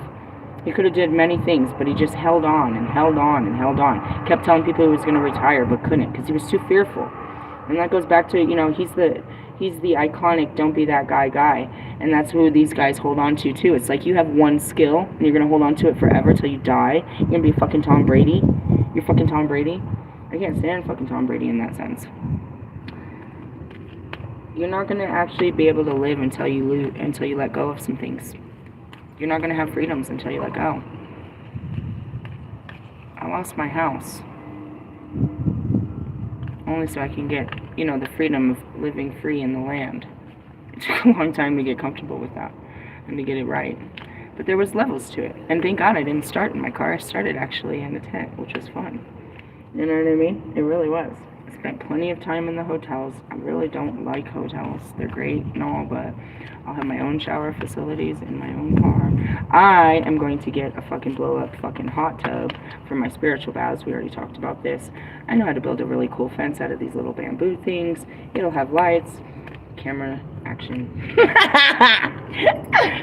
He could have did many things, but he just held on and held on and held on. Kept telling people he was going to retire, but couldn't because he was too fearful. And that goes back to, he's the iconic don't be that guy. And that's who these guys hold on to too. It's like you have one skill and you're going to hold on to it forever till you die. You're going to be fucking Tom Brady. You're fucking Tom Brady. I can't stand fucking Tom Brady in that sense. You're not going to actually be able to live until you let go of some things. You're not going to have freedoms until you let go. I lost my house. Only so I can get, the freedom of living free in the land. It took a long time to get comfortable with that and to get it right. But there was levels to it. And thank God I didn't start in my car. I started actually in a tent, which was fun. You know what I mean? It really was. I spent plenty of time in the hotels. I really don't like hotels. They're great and all, but I'll have my own shower facilities in my own car. I am going to get a fucking blow-up fucking hot tub for my spiritual baths. We already talked about this. I know how to build a really cool fence out of these little bamboo things. It'll have lights, camera, action.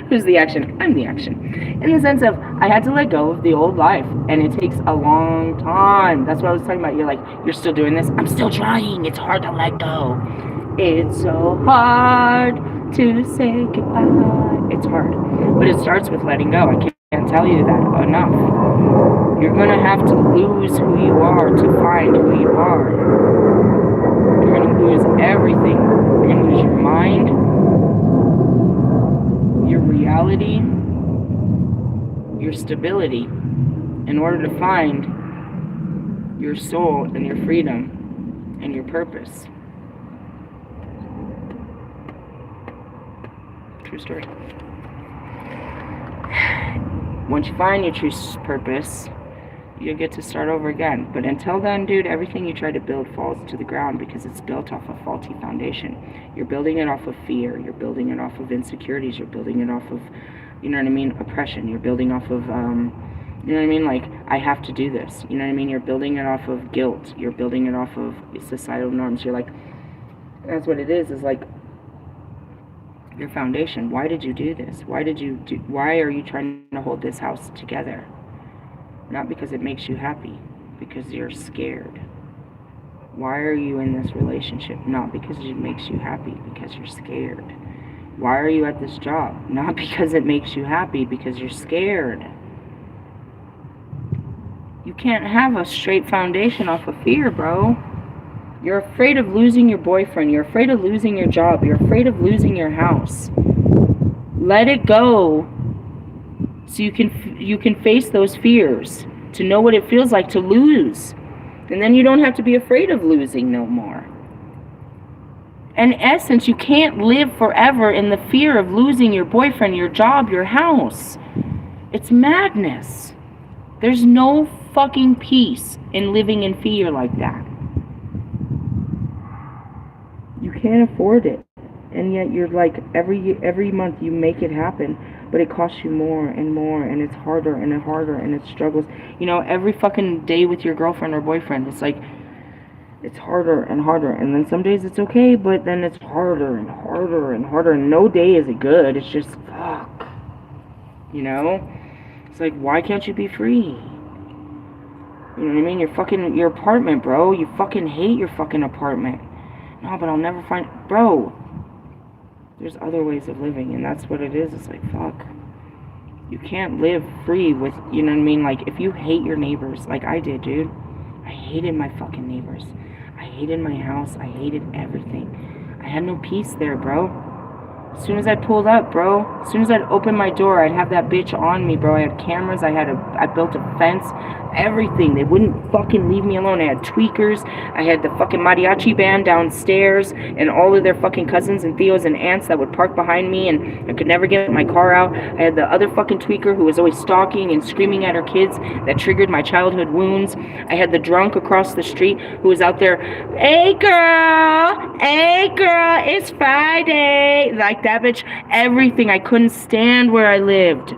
Who's the action? I'm the action. In the sense of, I had to let go of the old life, and it takes a long time. That's what I was talking about. You're like, you're still doing this? I'm still trying. It's hard to let go. It's so hard to say goodbye. It's hard. But it starts with letting go. I can't tell you that enough. You're going to have to lose who you are to find who you are. You're going to lose everything. You're going to lose your mind, your reality, your stability, in order to find your soul and your freedom and your purpose. True story. Once you find your true purpose, you'll get to start over again. But until then, dude, everything you try to build falls to the ground because it's built off a faulty foundation. You're building it off of fear. You're building it off of insecurities. You're building it off of, you know what I mean, oppression. You're building off of, you know what I mean, like, I have to do this. You know what I mean? You're building it off of guilt. You're building it off of societal norms. You're like, that's what it is like, your foundation. Why did you do this? Why are you trying to hold this house together? Not because it makes you happy, because you're scared. Why are you in this relationship? Not because it makes you happy, because you're scared. Why are you at this job? Not because it makes you happy, because you're scared. You can't have a straight foundation off of fear, bro. You're afraid of losing your boyfriend. You're afraid of losing your job. You're afraid of losing your house. Let it go so you can face those fears, to know what it feels like to lose. And then you don't have to be afraid of losing no more. In essence, you can't live forever in the fear of losing your boyfriend, your job, your house. It's madness. There's no fucking peace in living in fear like that. You can't afford it. And yet you're like, every month you make it happen, but it costs you more and more, and it's harder and harder, and it struggles. You know, every fucking day with your girlfriend or boyfriend, it's like, it's harder and harder, and then some days it's okay, but then it's harder and harder and harder, and no day is it good. It's just, fuck. You know? It's like, why can't you be free? You know what I mean? Your apartment, bro. You fucking hate your fucking apartment. No, but I'll never find... Bro, there's other ways of living, and that's what it is. It's like, fuck. You can't live free with, you know what I mean? Like, if you hate your neighbors, like I did, dude. I hated my fucking neighbors. I hated my house. I hated everything. I had no peace there, bro. As soon as I pulled up, bro, as soon as I'd open my door, I'd have that bitch on me, bro. I had cameras, I built a fence, everything. They wouldn't fucking leave me alone. I had tweakers, I had the fucking mariachi band downstairs, and all of their fucking cousins and tios and aunts that would park behind me, and I could never get my car out. I had the other fucking tweaker who was always stalking and screaming at her kids that triggered my childhood wounds. I had the drunk across the street who was out there, hey girl, it's Friday, like that bitch, everything. I couldn't stand where I lived.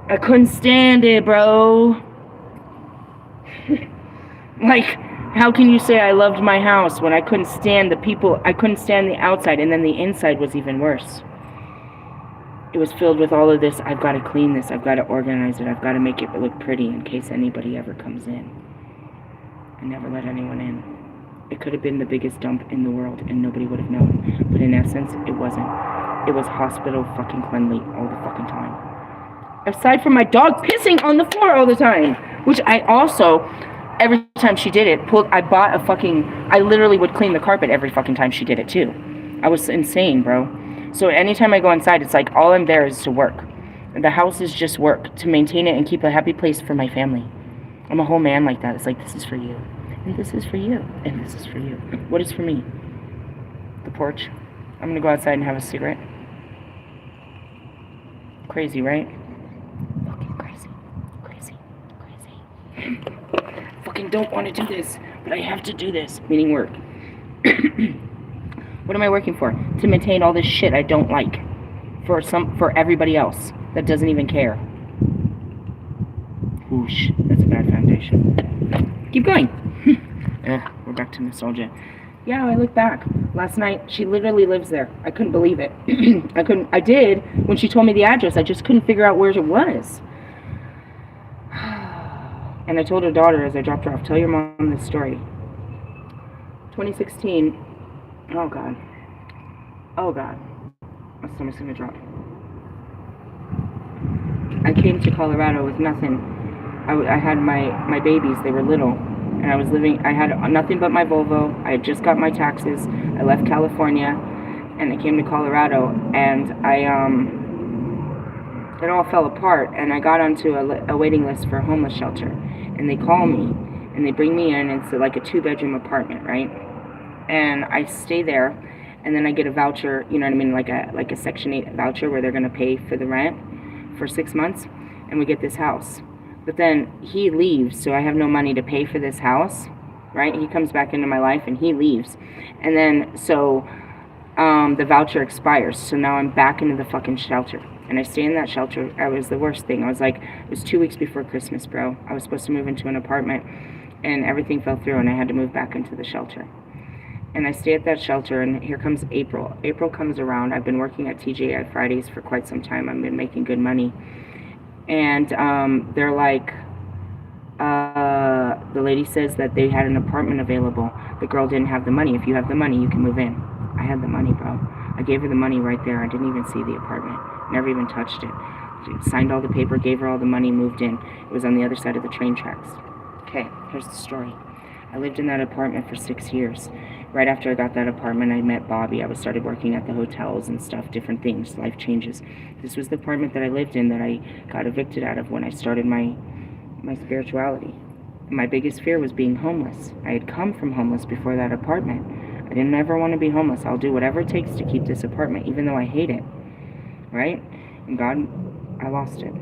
I couldn't stand it, bro. Like, how can you say I loved my house when I couldn't stand the people? I couldn't stand the outside, and then the inside was even worse. It was filled with all of this, I've got to clean this, I've got to organize it, I've got to make it look pretty in case anybody ever comes in. I never let anyone in. It could have been the biggest dump in the world, and nobody would have known. But in essence, it wasn't. It was hospital fucking cleanly all the fucking time. Aside from my dog pissing on the floor all the time. Which I also, every time she did it, I literally would clean the carpet every fucking time she did it too. I was insane, bro. So anytime I go inside, it's like all I'm there is to work. The house is just work, to maintain it and keep a happy place for my family. I'm a whole man like that. It's like, this is for you. And this is for you. And this is for you. What is for me? The porch. I'm going to go outside and have a cigarette. Crazy, right? Fucking crazy. Crazy. Crazy. Fucking don't want to do this, but I have to do this. Meaning work. What am I working for? To maintain all this shit I don't like. For everybody else that doesn't even care. Whoosh. That's a bad foundation. Keep going. We're back to nostalgia. Yeah, I look back. Last night, she literally lives there. I couldn't believe it. I did. When she told me the address, I just couldn't figure out where it was. And I told her daughter as I dropped her off, tell your mom this story. 2016. Oh, God. Oh, God. My stomach's gonna drop. I came to Colorado with nothing. I had my babies. They were little. And I had nothing but my Volvo. I had just got my taxes. I left California, and I came to Colorado, and it all fell apart, and I got onto a waiting list for a homeless shelter, and they call me, and they bring me in. It's like a 2-bedroom apartment, right? And I stay there, and then I get a voucher, you know what I mean, like a Section 8 voucher where they're going to pay for the rent for 6 months. and we get this house. But then he leaves, so I have no money to pay for this house, right? He comes back into my life and he leaves. And then, so the voucher expires, so now I'm back into the fucking shelter. And I stay in that shelter. It was the worst thing. I was like, it was 2 weeks before Christmas, bro. I was supposed to move into an apartment, and everything fell through, and I had to move back into the shelter. And I stay at that shelter, and here comes April. April comes around. I've been working at TGI Fridays for quite some time. I've been making good money. And they're like, the lady says that they had an apartment available. The girl didn't have the money. If you have the money, you can move in. I had the money, bro. I gave her the money right there. I didn't even see the apartment. Never even touched it. Signed all the paper, gave her all the money, moved in. It was on the other side of the train tracks. Okay, here's the story. I lived in that apartment for 6 years. Right after I got that apartment, I met Bobby. I started working at the hotels and stuff, different things, life changes. This was the apartment that I lived in that I got evicted out of when I started my spirituality. My biggest fear was being homeless. I had come from homeless before that apartment. I didn't ever want to be homeless. I'll do whatever it takes to keep this apartment, even though I hate it. Right? And God, I lost it.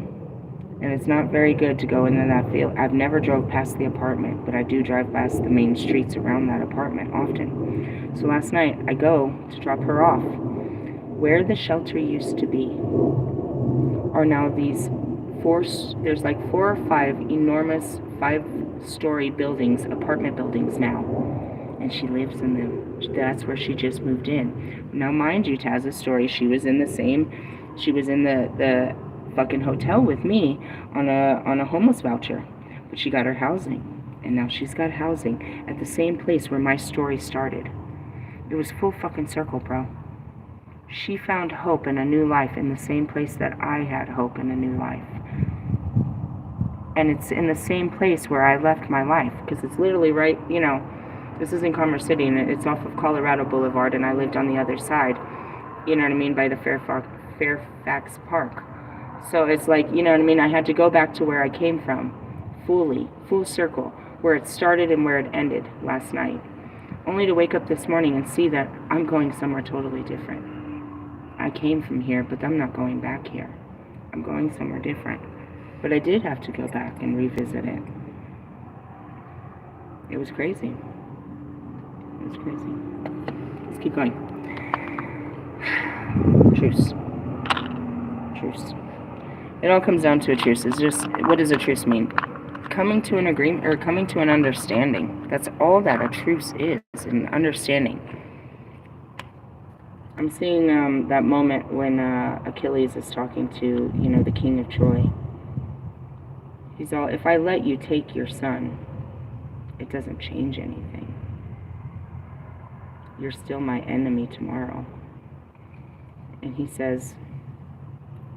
And it's not very good to go into that field. I've never drove past the apartment, but I do drive past the main streets around that apartment often. So last night, I go to drop her off. Where the shelter used to be are now these there's like 4 or 5 enormous 5-story buildings, apartment buildings now. And she lives in them. That's where she just moved in. Now, mind you, Taz's story, she was in the fucking hotel with me on a homeless voucher, but she got her housing, and now she's got housing at the same place where my story started. It was full fucking circle, bro. She found hope in a new life in the same place that I had hope in a new life, and it's in the same place where I left my life, because it's literally right, you know, this is in Commerce City, and it's off of Colorado Boulevard, and I lived on the other side, you know what I mean, by the Fairfax Park. So it's like, you know what I mean, I had to go back to where I came from, full circle, where it started and where it ended last night, only to wake up this morning and see that I'm going somewhere totally different. I came from here, but I'm not going back here. I'm going somewhere different. But I did have to go back and revisit it. It was crazy. It was crazy. Let's keep going. Truce. It all comes down to a truce. It's just, what does a truce mean? Coming to an agreement, or coming to an understanding. That's all that a truce is, an understanding. I'm seeing that moment when Achilles is talking to, you know, the king of Troy. He's all, if I let you take your son, it doesn't change anything. You're still my enemy tomorrow. And he says,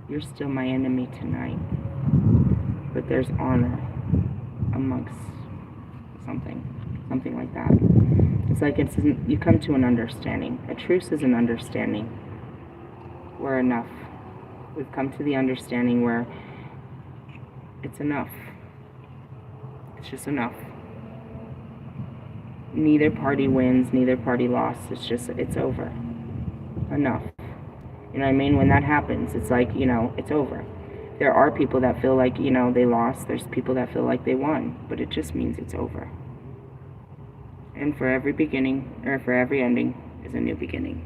you're still my enemy tonight, but there's honor amongst something like that. It's like you come to an understanding. A truce is an understanding. We're enough. We've come to the understanding where it's enough. It's just enough. Neither party wins, neither party lost. It's over. Enough. You know what I mean? When that happens, it's like, you know, it's over. There are people that feel like, you know, they lost. There's people that feel like they won. But it just means it's over. And for every beginning, or for every ending, is a new beginning,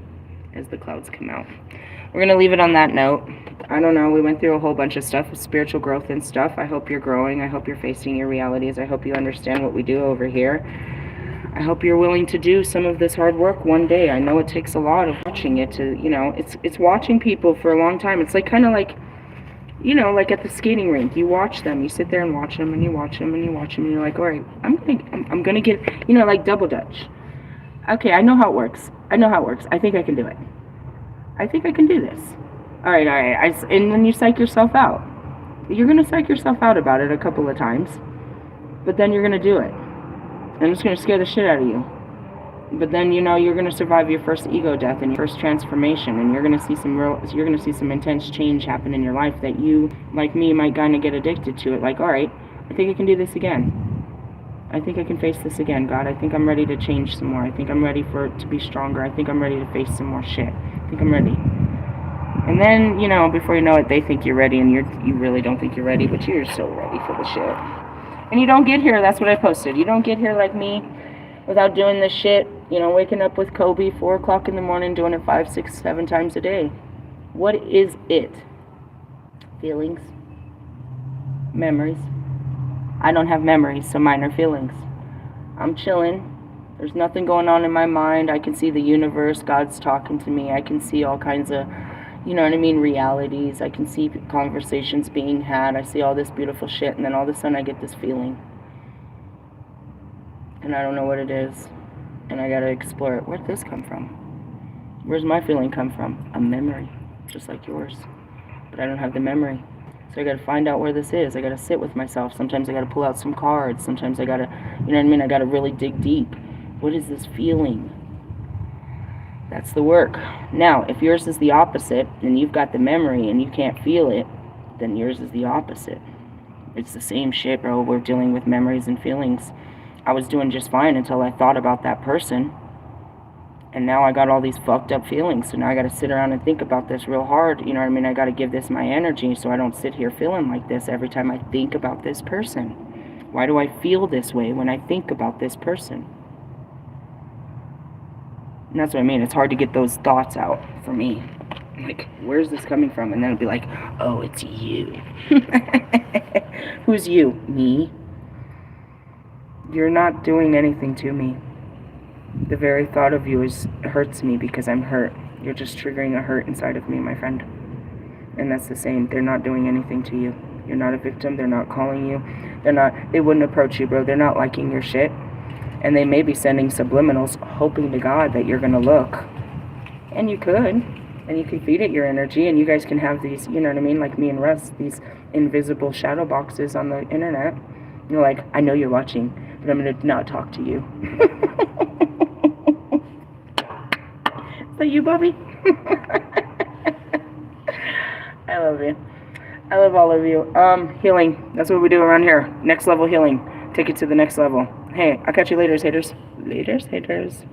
as the clouds come out. We're going to leave it on that note. I don't know. We went through a whole bunch of stuff, spiritual growth and stuff. I hope you're growing. I hope you're facing your realities. I hope you understand what we do over here. I hope you're willing to do some of this hard work one day. I know it takes a lot of watching it to, you know, it's watching people for a long time. It's like kind of like, you know, like at the skating rink. You watch them. You sit there and watch them, and you watch them, and you watch them, and you're like, all right, I'm gonna get, you know, like double dutch. Okay, I know how it works. I think I can do it. I think I can do this. All right. And then you psych yourself out. You're gonna psych yourself out about it a couple of times, but then you're gonna do it. And it's going to scare the shit out of you. But then, you know, you're going to survive your first ego death and your first transformation, and you're going to see some intense change happen in your life that you, like me, might kind of get addicted to it. Like, all right, I think I can do this again. I think I can face this again, God. I think I'm ready to change some more. I think I'm ready for it to be stronger. I think I'm ready to face some more shit. I think I'm ready. And then, you know, before you know it, they think you're ready, and you really don't think you're ready, but you're so ready for the shit. And you don't get here, that's what I posted. You don't get here like me without doing this shit, you know, waking up with Kobe 4 o'clock in the morning, doing it 5, 6, 7 times a day. What is it? Feelings. Memories. I don't have memories, so mine are feelings. I'm chilling. There's nothing going on in my mind. I can see the universe. God's talking to me. I can see all kinds of, you know what I mean, realities. I can see conversations being had. I see all this beautiful shit, and then all of a sudden I get this feeling. And I don't know what it is. And I gotta explore it. Where'd this come from? Where's my feeling come from? A memory, just like yours. But I don't have the memory. So I gotta find out where this is. I gotta sit with myself. Sometimes I gotta pull out some cards. Sometimes I gotta, you know what I mean? I gotta really dig deep. What is this feeling? That's the work. Now, if yours is the opposite, and you've got the memory and you can't feel it, then yours is the opposite. It's the same shit, bro. We're dealing with memories and feelings. I was doing just fine until I thought about that person. And now I got all these fucked up feelings. So now I got to sit around and think about this real hard. You know what I mean? I got to give this my energy so I don't sit here feeling like this every time I think about this person. Why do I feel this way when I think about this person? And that's what I mean. It's hard to get those thoughts out for me. Like, where's this coming from? And then it'll be like, oh, it's you. Who's you? Me? You're not doing anything to me. The very thought of you hurts me because I'm hurt. You're just triggering a hurt inside of me, my friend. And that's the same. They're not doing anything to you. You're not a victim. They're not calling you. They wouldn't approach you, bro. They're not liking your shit. And they may be sending subliminals, hoping to God that you're going to look. And you could. And you can feed it your energy, and you guys can have these, you know what I mean, like me and Russ, these invisible shadow boxes on the internet. You're like, I know you're watching, but I'm going to not talk to you. Is that you, Bobby? I love you. I love all of you. Healing. That's what we do around here. Next level healing. Take it to the next level. Hey, I'll catch you later, haters. Haters.